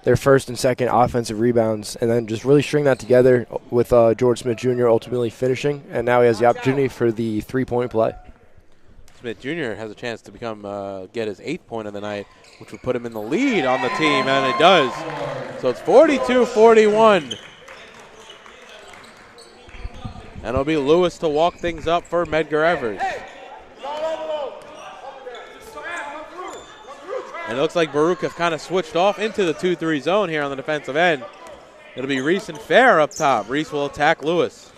their first and second offensive rebounds, and then just really string that together with George Smith Jr. ultimately finishing. And now he has the opportunity for the three-point play. Smith Jr. has a chance to become get his 8th point of the night, which would put him in the lead on the team, and it does. So it's 42-41. And it'll be Lewis to walk things up for Medgar Evers. And it looks like Baruch have kind of switched off into the 2-3 zone here on the defensive end. It'll be Reese and Fair up top. Reese will attack Lewis.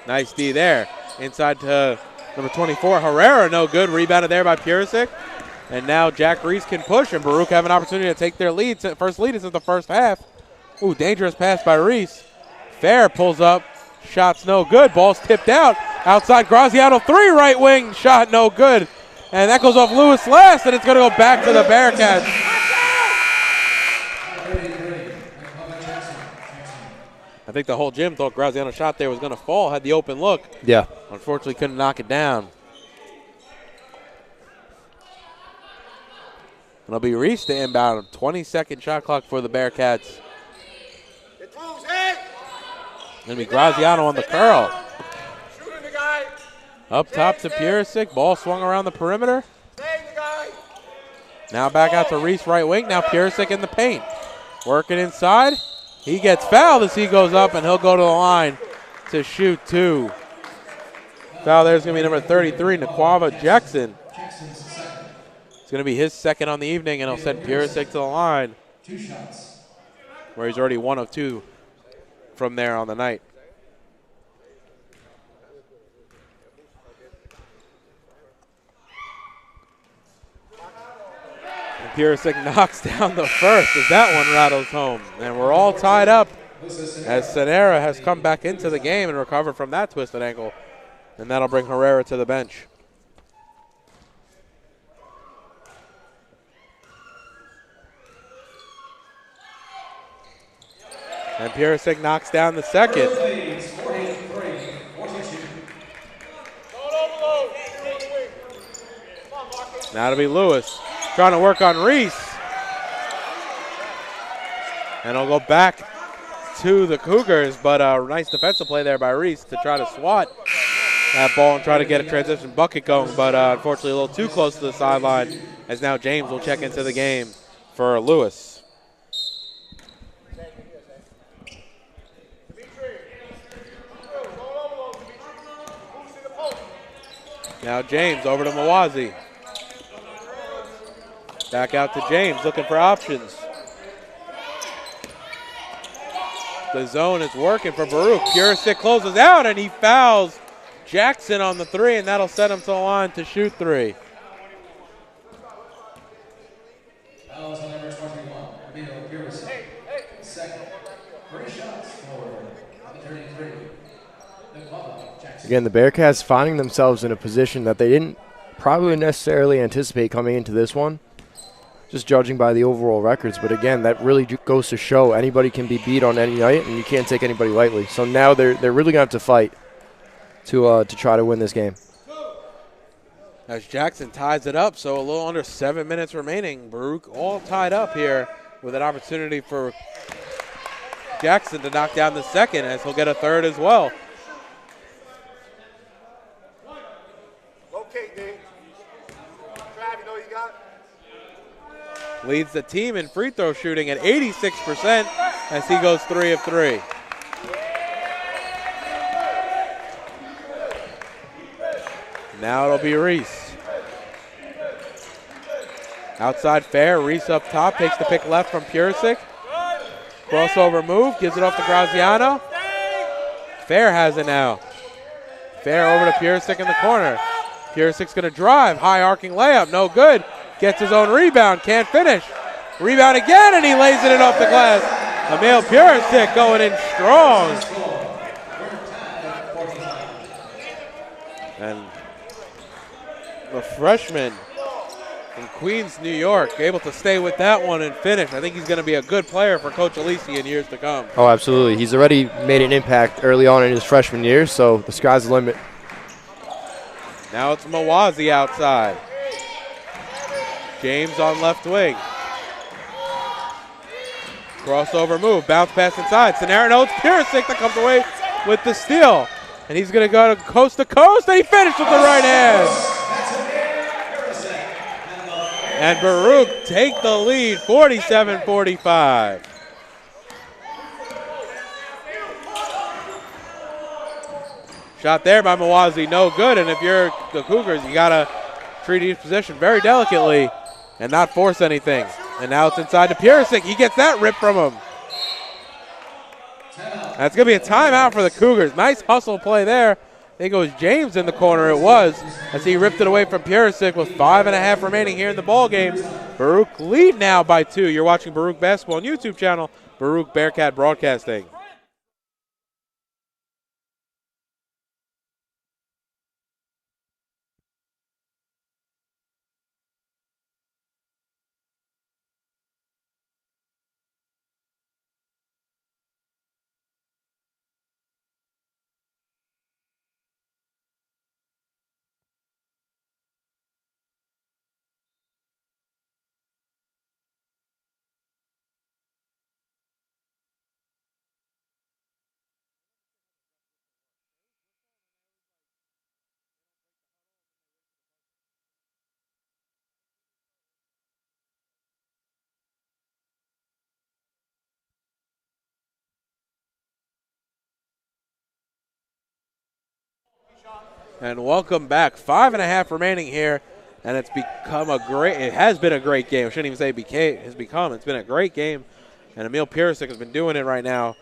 Nice D there. Inside to number 24, Herrera, no good. Rebounded there by Purisic. And now Jack Reese can push, and Baruch have an opportunity to take their lead. First lead is in the first half. Ooh, dangerous pass by Reese. Fair pulls up. Shot's no good. Ball's tipped out. Outside Graziano, 3 right wing. Shot no good. And that goes off Lewis last, and it's going to go back to the Bearcats. I think the whole gym thought Graziano's shot there was going to fall, had the open look. Yeah. Unfortunately, couldn't knock it down. It'll be Reese to inbound. 20-second shot clock for the Bearcats. Going to be Graziano on the curl. Up top to Purisic. Ball swung around the perimeter. Now back out to Reese, right wing. Now Purisic in the paint. Working inside. He gets fouled as he goes up, and he'll go to the line to shoot 2. Foul there's going to be number 33, Naquava Jackson. It's going to be his second on the evening, and he'll send Purisic to the line, where he's already 1 of 2 from there on the night. Purisic knocks down the first as that one rattles home. And we're all tied up as Sanera has come back into the game and recovered from that twisted ankle. And that'll bring Herrera to the bench. And Purisic knocks down the second. Now it'll be Lewis. Trying to work on Reese. And it'll go back to the Cougars, but a nice defensive play there by Reese to try to swat that ball and try to get a transition bucket going, but unfortunately a little too close to the sideline, as now James will check into the game for Lewis. Now James over to Mawazi. Back out to James, looking for options. The zone is working for Baruch. Purisic closes out, and he fouls Jackson on the 3, and that'll set him to the line to shoot 3. Fouls on number 21, Purisic. Second. First shots for number 33, Naquava Again, the Bearcats finding themselves in a position that they didn't probably necessarily anticipate coming into this one, just judging by the overall records. But again, that really goes to show anybody can be beat on any night, and you can't take anybody lightly. So now they're really going to have to fight to try to win this game. As Jackson ties it up, so a little under 7 minutes remaining. Baruch all tied up here with an opportunity for Jackson to knock down the second, as he'll get a third as well. Okay, D. Trav, you know what you got? Leads the team in free throw shooting at 86% as he goes 3 of 3. Now it'll be Reese. Outside fair, Reese up top, takes the pick left from Purisic. Crossover move, gives it off to Graziano. Fair has it now. Fair over to Purisic in the corner. Purisic's going to drive, high arcing layup, no good. Gets his own rebound, can't finish. Rebound again, and he lays it in off the glass. Emil Purisic going in strong. And the freshman from Queens, New York, able to stay with that one and finish. I think he's going to be a good player for Coach Alisi in years to come. Oh, absolutely. He's already made an impact early on in his freshman year, so the sky's the limit. Now it's Mawazi outside. James on left wing. Crossover move, bounce pass inside. Scenario, no, it's Purisic that comes away with the steal. And he's going to go to coast, and he finished with the right hand. And Baruch take the lead, 47-45. Shot there by Mawazi, no good. And if you're the Cougars, you got to treat each position very delicately and not force anything. And now it's inside to Purisic. He gets that rip from him. That's going to be a timeout for the Cougars. Nice hustle play there. There goes James in the corner. It was as he ripped it away from Purisic with 5.5 remaining here in the ball game. Baruch lead now by 2. You're watching Baruch Basketball on YouTube channel, Baruch Bearcat Broadcasting. And welcome back. 5.5 remaining here, and it's become it has been a great game. I shouldn't even say it's been a great game. And Emil Purisic has been doing it right now.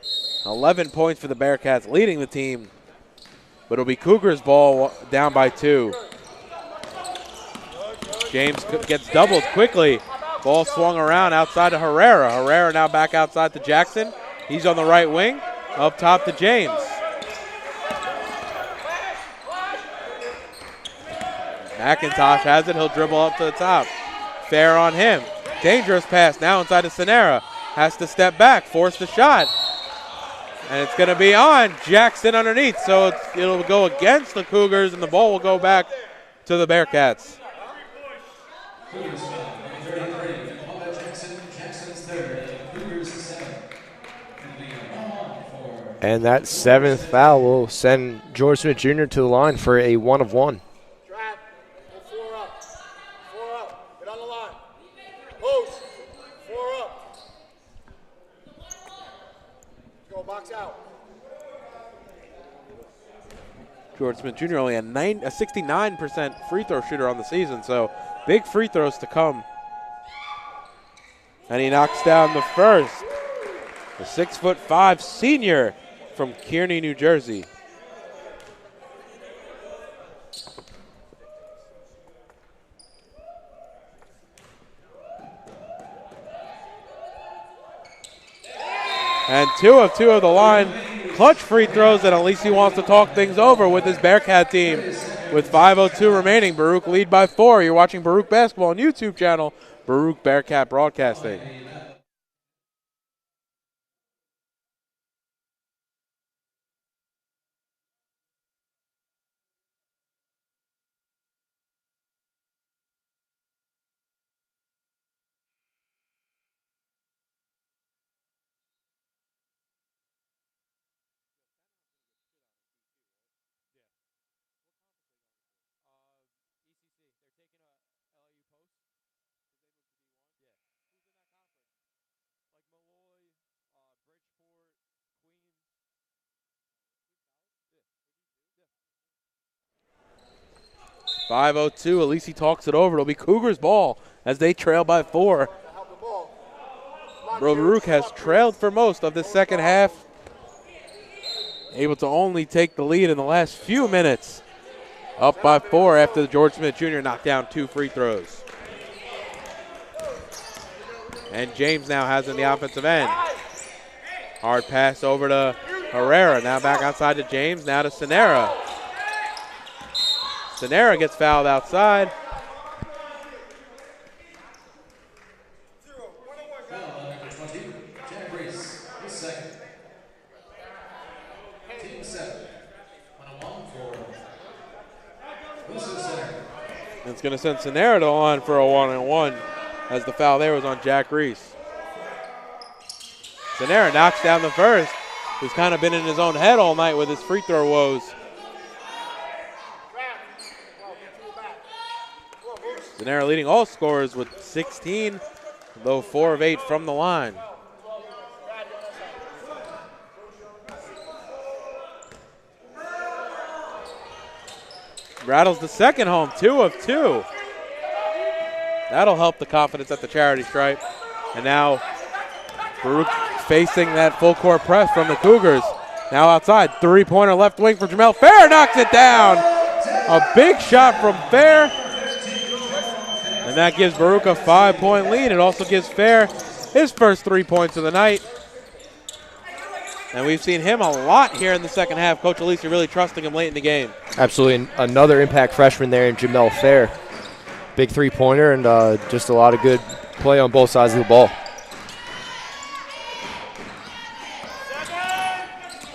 11 points for the Bearcats, leading the team. But it'll be Cougars ball down by 2. James gets doubled quickly. Ball swung around outside to Herrera. Herrera now back outside to Jackson. He's on the right wing. Up top to James. McIntosh has it. He'll dribble up to the top. Fair on him. Dangerous pass now inside to Sanera. Has to step back, force the shot. And it's going to be on Jackson underneath. So it'll go against the Cougars, and the ball will go back to the Bearcats. And that 7th foul will send George Smith Jr. to the line for a 1 of 1. George Smith Jr. only a 69% free throw shooter on the season, so big free throws to come. And he knocks down the first. The 6'5" senior from Kearney, New Jersey. And 2 of 2 of the line clutch free throws, and at least he wants to talk things over with his Bearcat team. With 5:02 remaining, Baruch lead by 4. You're watching Baruch Basketball on YouTube channel, Baruch Bearcat Broadcasting. .502, at least he talks it over. It'll be Cougars ball as they trail by 4. Baruch has trailed for most of the second half. Able to only take the lead in the last few minutes. Up by 4 after the George Smith Jr. knocked down 2 free throws. And James now has in the offensive end. Hard pass over to Herrera. Now back outside to James. Now to Sonera. Sonera gets fouled outside. It's going to send Sonera on for a 1-on-1 as the foul there was on Jack Reese. Sonera knocks down the first, who's kind of been in his own head all night with his free throw woes. Sonera leading all scorers with 16, though 4 of 8 from the line. Rattles the second home, 2 of 2. That'll help the confidence at the charity stripe. And now Baruch facing that full court press from the Cougars. Now outside, 3-pointer left wing for Jamel Fair, knocks it down. A big shot from Fair. And that gives Baruch a 5-point lead. It also gives Fair his first 3 points of the night. And we've seen him a lot here in the second half. Coach Alisi really trusting him late in the game. Absolutely. Another impact freshman there in Jamel Fair. Big 3-pointer and just a lot of good play on both sides of the ball.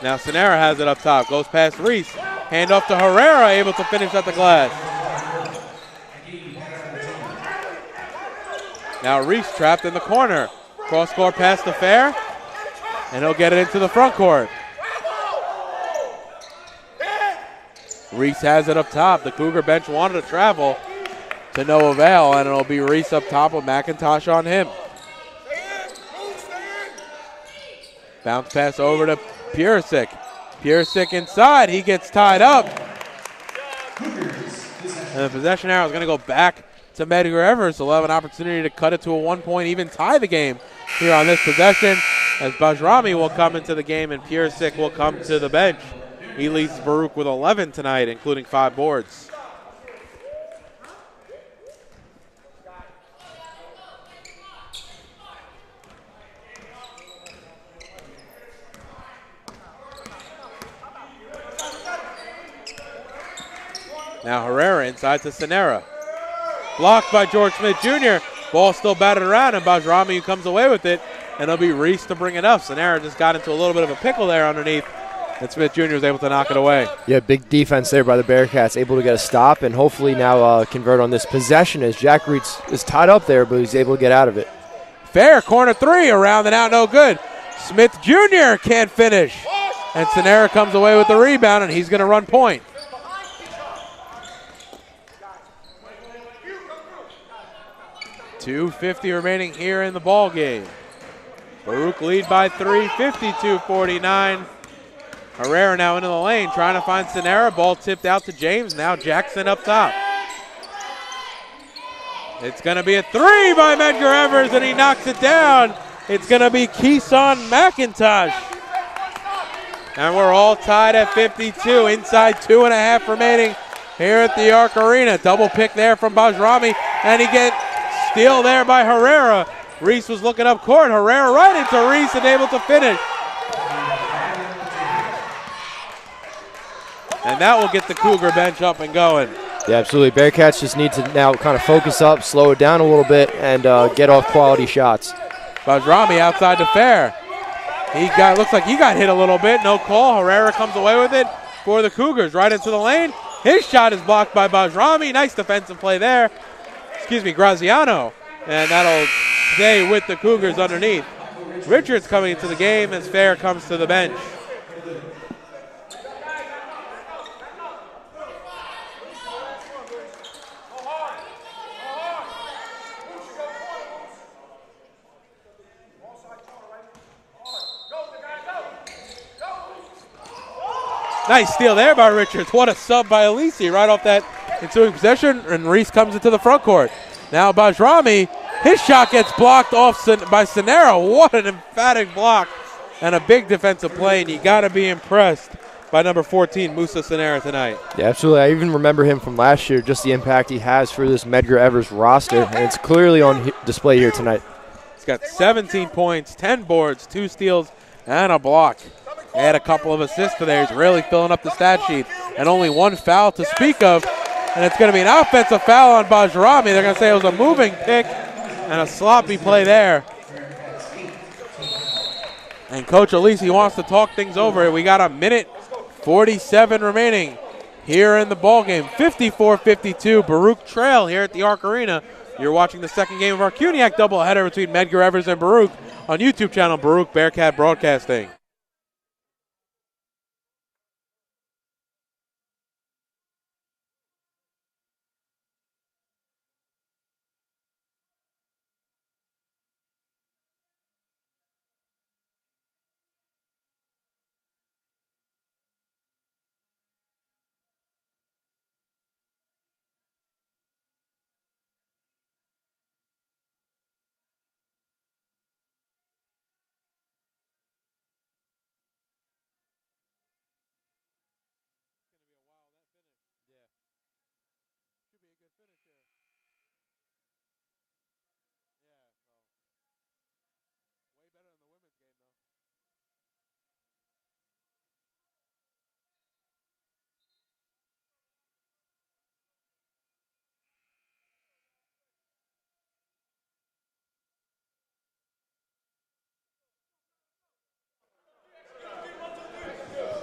Now Sonera has it up top. Goes past Reese. Hand off to Herrera, able to finish at the glass. Now Reese trapped in the corner. Cross-court pass to Fair. And he'll get it into the front court. Reese has it up top. The Cougar bench wanted to travel to no avail, and it'll be Reese up top with McIntosh on him. Bounce pass over to Purisic. Purisic inside. He gets tied up. And the possession arrow is going to go back to Medgar Evers. He'll have an opportunity to cut it to a 1-point, even tie the game here on this possession, as Bajrami will come into the game and Purisic will come to the bench. He leads Baruch with 11 tonight, including 5 boards. Now Herrera inside to Sonera. Blocked by George Smith Jr. Ball still batted around, and Bajrami comes away with it, and it'll be Reese to bring it up. Sonera just got into a little bit of a pickle there underneath, and Smith Jr. was able to knock it away. Yeah, big defense there by the Bearcats, able to get a stop and hopefully now convert on this possession as Jack Reese is tied up there, but he's able to get out of it. Fair, corner 3, around and out, no good. Smith Jr. can't finish, and Sonera comes away with the rebound, and he's going to run point. .250 remaining here in the ball game. Baruch lead by 3, 52-49. Herrera now into the lane, trying to find Sonera. Ball tipped out to James. Now Jackson up top. It's going to be a 3 by Medgar Evers, and he knocks it down. It's going to be Keeson McIntosh. And we're all tied at 52. Inside 2.5 remaining here at the Arc Arena. Double pick there from Bajrami, and he gets steal there by Herrera. Reese was looking up court. Herrera right into Reese and able to finish. And that will get the Cougar bench up and going. Yeah, absolutely. Bearcats just need to now kind of focus up, slow it down a little bit, and get off quality shots. Bajrami outside the fair. Looks like he got hit a little bit. No call. Herrera comes away with it for the Cougars. Right into the lane. His shot is blocked by Bajrami. Nice defensive play there. Graziano. And that'll stay with the Cougars underneath. Richards coming into the game as Fair comes to the bench. Nice steal there by Richards. What a sub by Alisi right off that ensuing possession. And Reese comes into the front court. Now Bajrami, his shot gets blocked off by Sanera. What an emphatic block and a big defensive play. And you got to be impressed by number 14, Musa Sanera tonight. Yeah, absolutely. I even remember him from last year, just the impact he has for this Medgar Evers roster. And it's clearly on display here tonight. He's got 17 points, 10 boards, 2 steals, and a block. He had a couple of assists today. He's really filling up the stat sheet. And only 1 foul to speak of. And it's going to be an offensive foul on Bajrami. They're going to say it was a moving pick and a sloppy play there. And Coach Alisi wants to talk things over. We got a minute 47 remaining here in the ballgame. 54-52, Baruch trail here at the Arc Arena. You're watching the second game of our CUNYAC doubleheader between Medgar Evers and Baruch on YouTube channel Baruch Bearcat Broadcasting.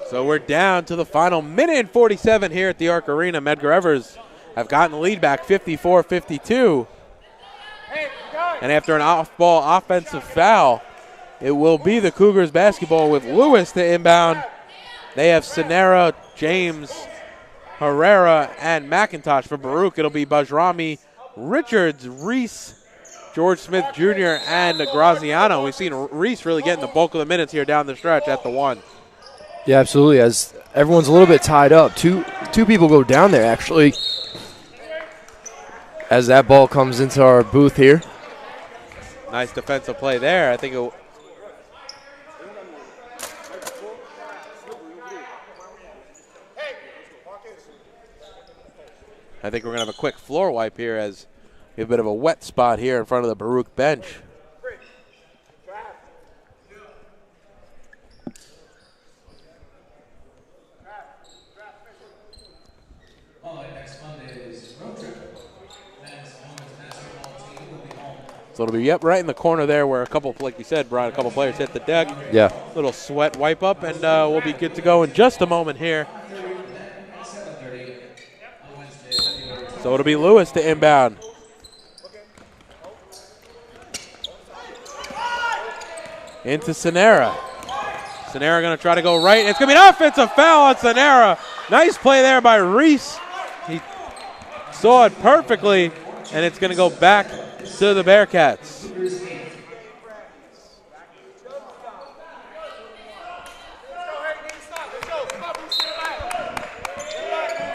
So we're down to the final minute and 47 here at the Arc Arena. Medgar Evers have gotten the lead back 54-52. And after an off-ball offensive foul, it will be the Cougars basketball with Lewis to inbound. They have Sanera, James, Herrera, and McIntosh. For Baruch, it'll be Bajrami, Richards, Reese, George Smith Jr., and Graziano. We've seen Reese really getting the bulk of the minutes here down the stretch at the 1. Yeah, absolutely. As everyone's a little bit tied up. Two people go down there, actually, as that ball comes into our booth here. Nice defensive play there. I think we're going to have a quick floor wipe here as we have a bit of a wet spot here in front of the Baruch bench. So it'll be right in the corner there where a couple, like you said, Brian, a couple players hit the deck. Yeah. Little sweat wipe up, and we'll be good to go in just a moment here. So it'll be Lewis to inbound. Into Sanera. Sanera going to try to go right. It's going to be an offensive foul on Sanera. Nice play there by Reese. He saw it perfectly, and it's going to go back to the Bearcats.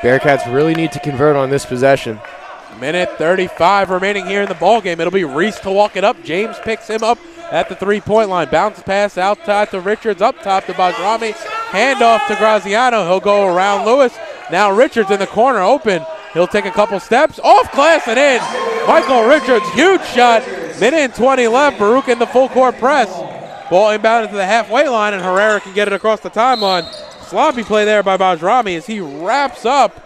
Bearcats really need to convert on this possession. Minute 35 remaining here in the ballgame. It'll be Reese to walk it up. James picks him up at the three-point line. Bounce pass outside to Richards, up top to Bajrami. Handoff to Graziano. He'll go around Lewis. Now Richards in the corner open. He'll take a couple steps. Off glass and in. Michael Richards, huge shot. Minute and 20 left. Baruch in the full court press. Ball inbounded to the halfway line, and Herrera can get it across the timeline. Sloppy play there by Bajrami as he wraps up.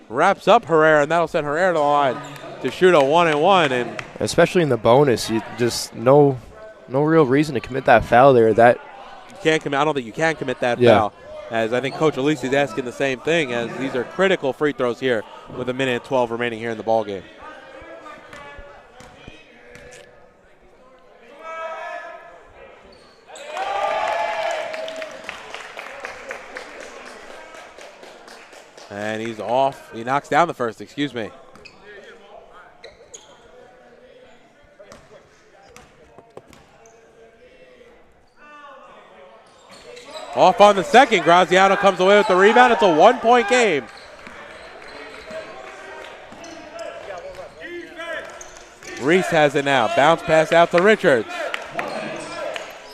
Wraps up Herrera, and that'll send Herrera to the line to shoot a 1-and-1. And especially in the bonus, you just no real reason to commit that foul there. That you can't commit. I don't think you can commit that foul. As I think Coach Elise is asking the same thing, as these are critical free throws here with 1:12 remaining here in the ball game. And he's off. He knocks down the first, excuse me. Off on the second. Graziano comes away with the rebound. It's a 1-point game. Reese has it now. Bounce pass out to Richards.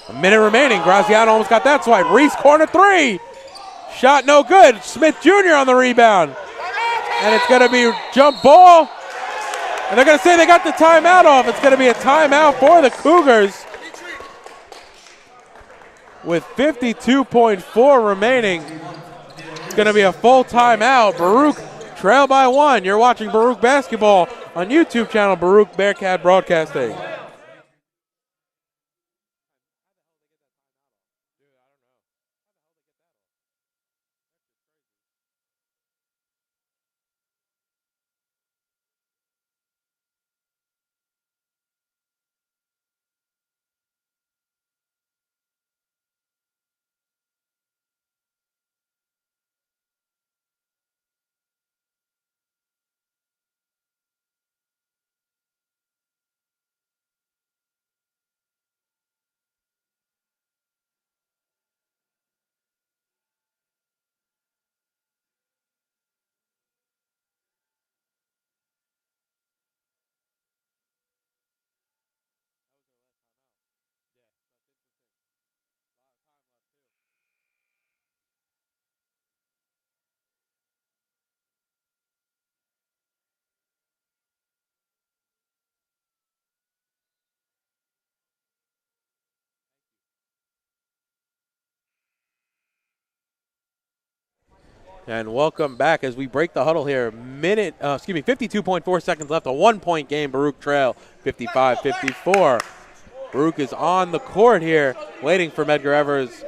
A minute remaining. Graziano almost got that swipe. Reese corner three. Shot no good. Smith Jr. on the rebound. And it's going to be jump ball. And they're going to say they got the timeout off. It's going to be a timeout for the Cougars. With 52.4 remaining. It's going to be a full timeout. Baruch trail by 1. You're watching Baruch Basketball on YouTube channel Baruch Bearcat Broadcasting. And welcome back as we break the huddle here. 52.4 seconds left. A 1-point game. Baruch trail 55-54. Baruch is on the court here waiting for Medgar Evers.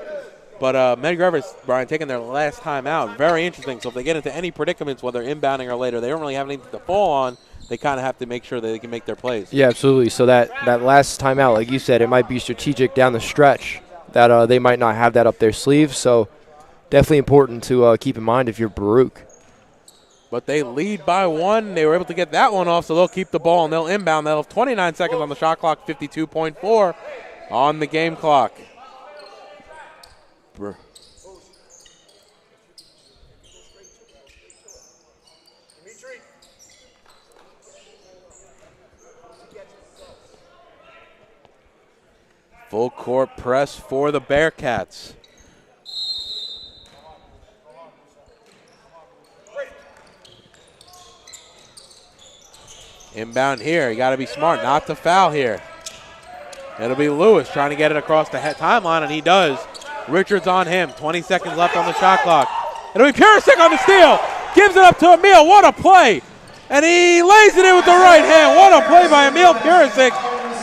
But Medgar Evers, Brian, taking their last time out. Very interesting. So if they get into any predicaments, whether inbounding or later, they don't really have anything to fall on. They kind of have to make sure that they can make their plays. Yeah, absolutely. So that last timeout, like you said, it might be strategic down the stretch that they might not have that up their sleeve. So definitely important to keep in mind if you're Baruch. But they lead by 1. They were able to get that one off, so they'll keep the ball and they'll inbound. They'll have 29 seconds on the shot clock, 52.4 on the game clock. Full court press for the Bearcats. Inbound here. You got to be smart not to foul here. It'll be Lewis trying to get it across the timeline, and he does. Richards on him. 20 seconds left on the shot clock. It'll be Purisic on the steal. Gives it up to Emil. What a play. And he lays it in with the right hand. What a play by Emil Purisic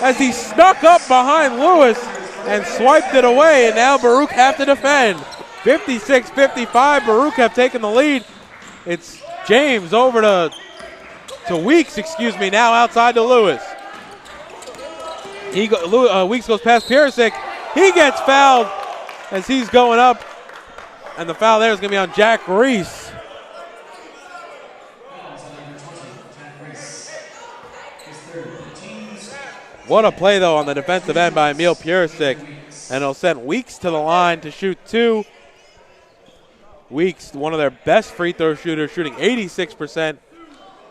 as he snuck up behind Lewis and swiped it away. And now Baruch have to defend. 56-55. Baruch have taken the lead. It's James over to Weeks, now outside to Lewis. Weeks goes past Purisic. He gets fouled as he's going up. And the foul there is going to be on Jack Reese. What a play, though, on the defensive end by Emil Purisic. And it'll send Weeks to the line to shoot 2. Weeks, one of their best free throw shooters, shooting 86%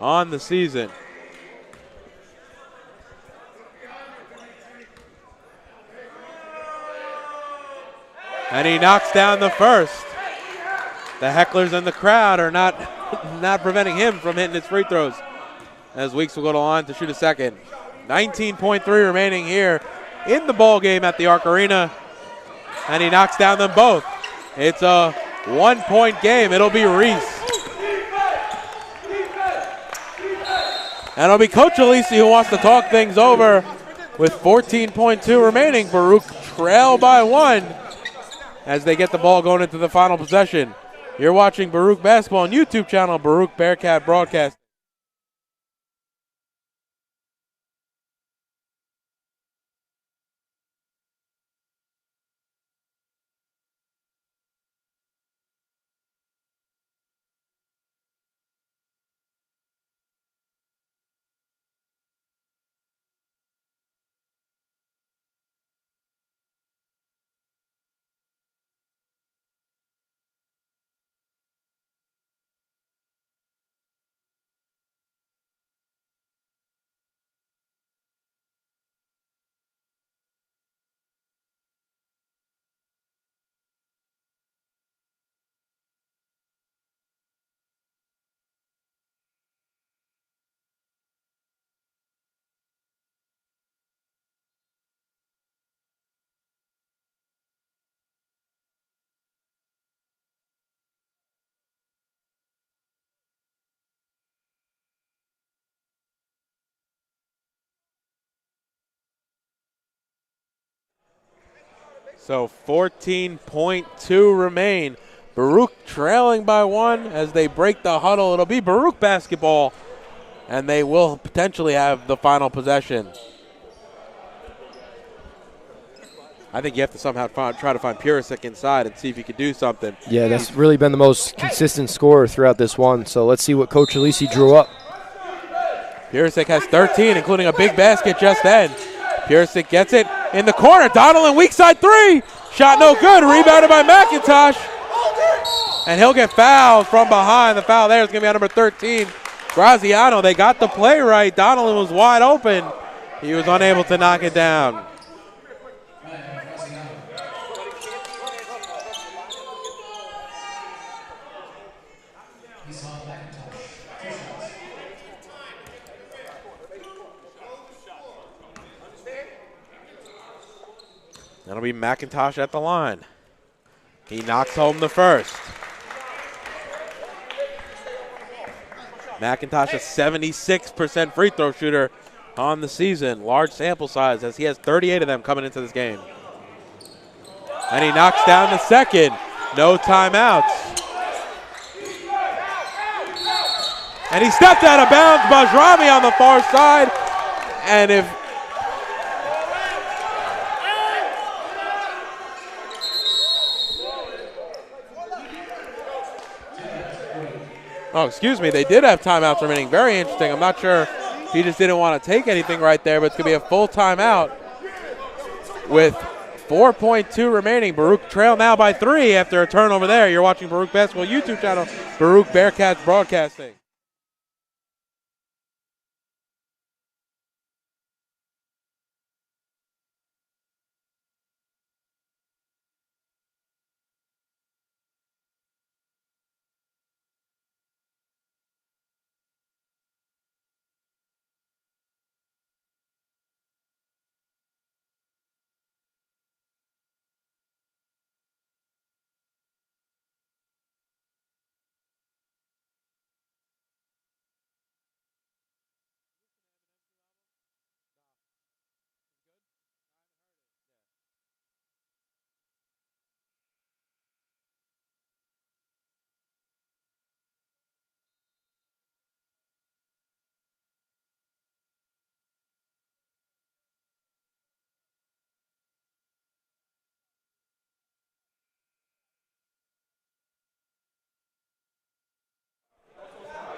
on the season. And he knocks down the first. The hecklers in the crowd are not preventing him from hitting his free throws, as Weeks will go to the line to shoot a second. 19.3 remaining here in the ball game at the Arc Arena, and he knocks down them both. It's a 1-point game. It'll be Reese. And it'll be Coach Alisi who wants to talk things over with 14.2 remaining. Baruch trail by 1 as they get the ball going into the final possession. You're watching Baruch Basketball on YouTube channel, Baruch Bearcat Broadcast. So 14.2 remain. Baruch trailing by 1 as they break the huddle. It'll be Baruch basketball, and they will potentially have the final possession. I think you have to somehow try to find Purisic inside and see if you could do something. Yeah, that's really been the most consistent scorer throughout this one. So let's see what Coach Alisi drew up. Purisic has 13, including a big basket just then. Purisic gets it in the corner. Donaldson, weak side 3. Shot no good. Rebounded by McIntosh. And he'll get fouled from behind. The foul there is going to be on number 13, Graziano. They got the play right. Donaldson was wide open. He was unable to knock it down. That'll be McIntosh at the line. He knocks home the first. McIntosh, a 76% free throw shooter on the season. Large sample size as he has 38 of them coming into this game. And he knocks down the second. No timeouts. And he stepped out of bounds. Bajrami on the far side. And if excuse me, they did have timeouts remaining. Very interesting. I'm not sure if he just didn't want to take anything right there, but it's going to be a full timeout with 4.2 remaining. Baruch trail now by 3 after a turnover there. You're watching Baruch Basketball YouTube channel, Baruch Bearcats Broadcasting.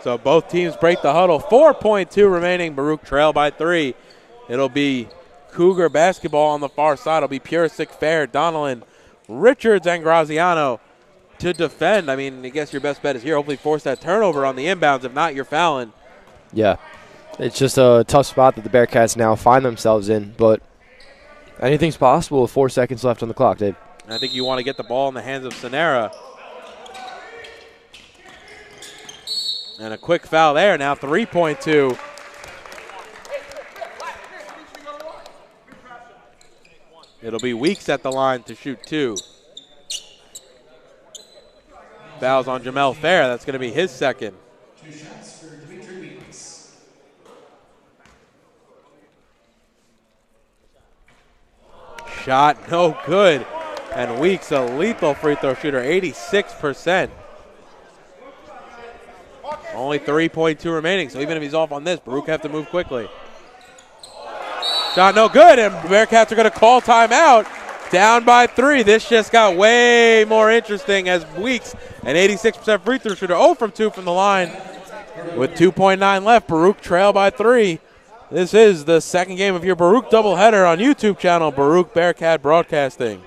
So both teams break the huddle. 4.2 remaining. Baruch trail by 3. It'll be Cougar basketball on the far side. It'll be Purisic, Fair, Donaldson, Richards, and Graziano to defend. I mean, I guess your best bet is here. Hopefully force that turnover on the inbounds. If not, you're fouling. Yeah, it's just a tough spot that the Bearcats now find themselves in, but anything's possible with 4 seconds left on the clock, Dave. I think you want to get the ball in the hands of Sonera. And a quick foul there. Now 3.2. It'll be Weeks at the line to shoot 2. Fouls on Jamel Fair. That's going to be his second. 2 shots for Dimitri Weeks. Shot no good. And Weeks, a lethal free throw shooter, 86%. Only 3.2 remaining, so even if he's off on this, Baruch have to move quickly. Shot no good, and Bearcats are going to call timeout. Down by 3. This just got way more interesting as Weeks, an 86% free throw shooter, 0 from 2 from the line. With 2.9 left, Baruch trail by 3. This is the second game of your Baruch doubleheader on YouTube channel, Baruch Bearcat Broadcasting.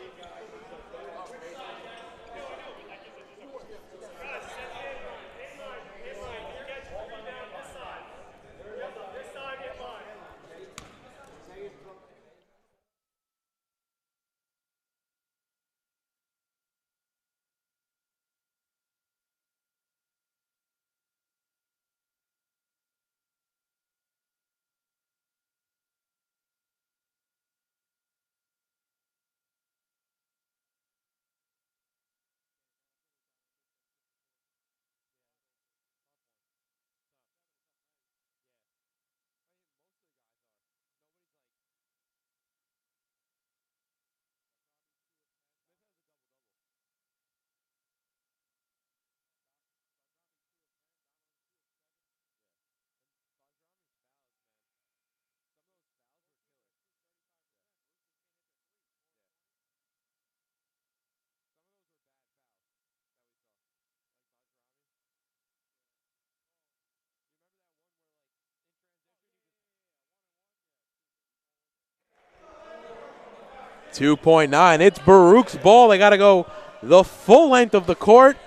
.9. It's Baruch's ball. They got to go the full length of the court.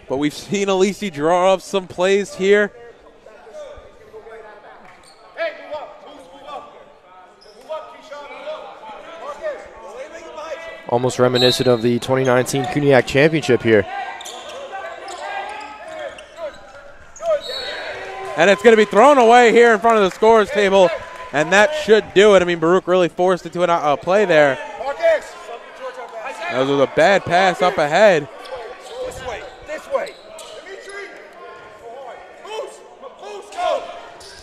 But we've seen Alisi draw up some plays here. Hey, move up. Move up. Move up, Keyshawn. Move up. Marcus. Almost reminiscent of the 2019 Cuniac Championship here. And it's going to be thrown away here in front of the scorer's table. And that should do it. I mean, Baruch really forced it to a play there. Marcus. That was a bad pass up ahead. This way. This way. Dimitri. Boost. Boost. Go.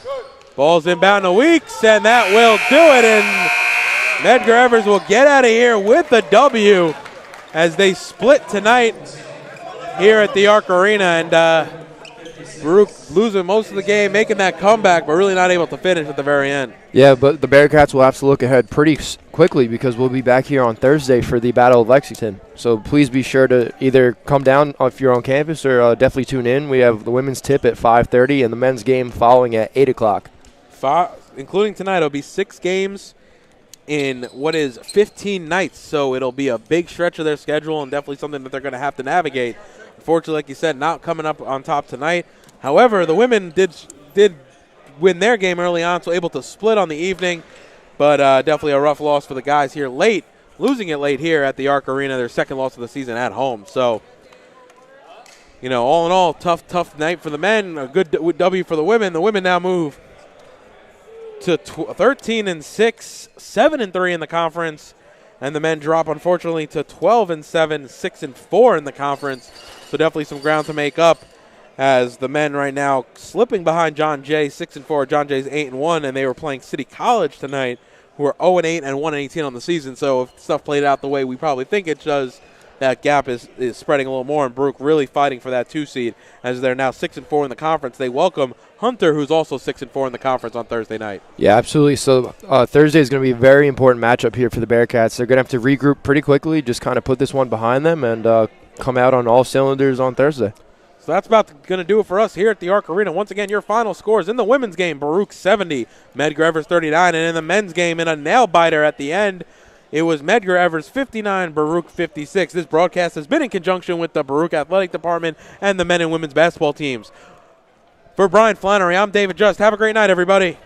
Good. Ball's inbound to Weeks, and that will do it. And Medgar Evers will get out of here with the W as they split tonight here at the Arc Arena. And Baruch losing most of the game, making that comeback, but really not able to finish at the very end. Yeah, but the Bearcats will have to look ahead pretty quickly because we'll be back here on Thursday for the Battle of Lexington. So please be sure to either come down if you're on campus or definitely tune in. We have the women's tip at 5:30 and the men's game following at 8 o'clock. Including tonight, it'll be 6 games in what is 15 nights. So it'll be a big stretch of their schedule and definitely something that they're going to have to navigate. Unfortunately, like you said, not coming up on top tonight. However, the women did win their game early on, so able to split on the evening. But definitely a rough loss for the guys here late, losing it late here at the Arc Arena, their second loss of the season at home. So, you know, all in all, tough night for the men, a good W for the women. The women now move to 13-6, 7-3 in the conference, and the men drop, unfortunately, to 12-7, 6-4 in the conference. So definitely some ground to make up. As the men right now slipping behind John Jay, 6-4. John Jay's 8-1, and they were playing City College tonight, who are 0-8 and 1-18 on the season. So if stuff played out the way we probably think it does, that gap is spreading a little more. And Baruch really fighting for that 2 seed as they're now 6-4 in the conference. They welcome Hunter, who's also 6-4 in the conference on Thursday night. Yeah, absolutely. So Thursday is going to be a very important matchup here for the Bearcats. They're going to have to regroup pretty quickly, just kind of put this one behind them, and come out on all cylinders on Thursday. So that's about going to do it for us here at the Arc Arena. Once again, your final scores in the women's game, Baruch 70, Medgar Evers 39, and in the men's game, in a nail-biter at the end, it was Medgar Evers 59, Baruch 56. This broadcast has been in conjunction with the Baruch Athletic Department and the men and women's basketball teams. For Brian Flannery, I'm David Just. Have a great night, everybody.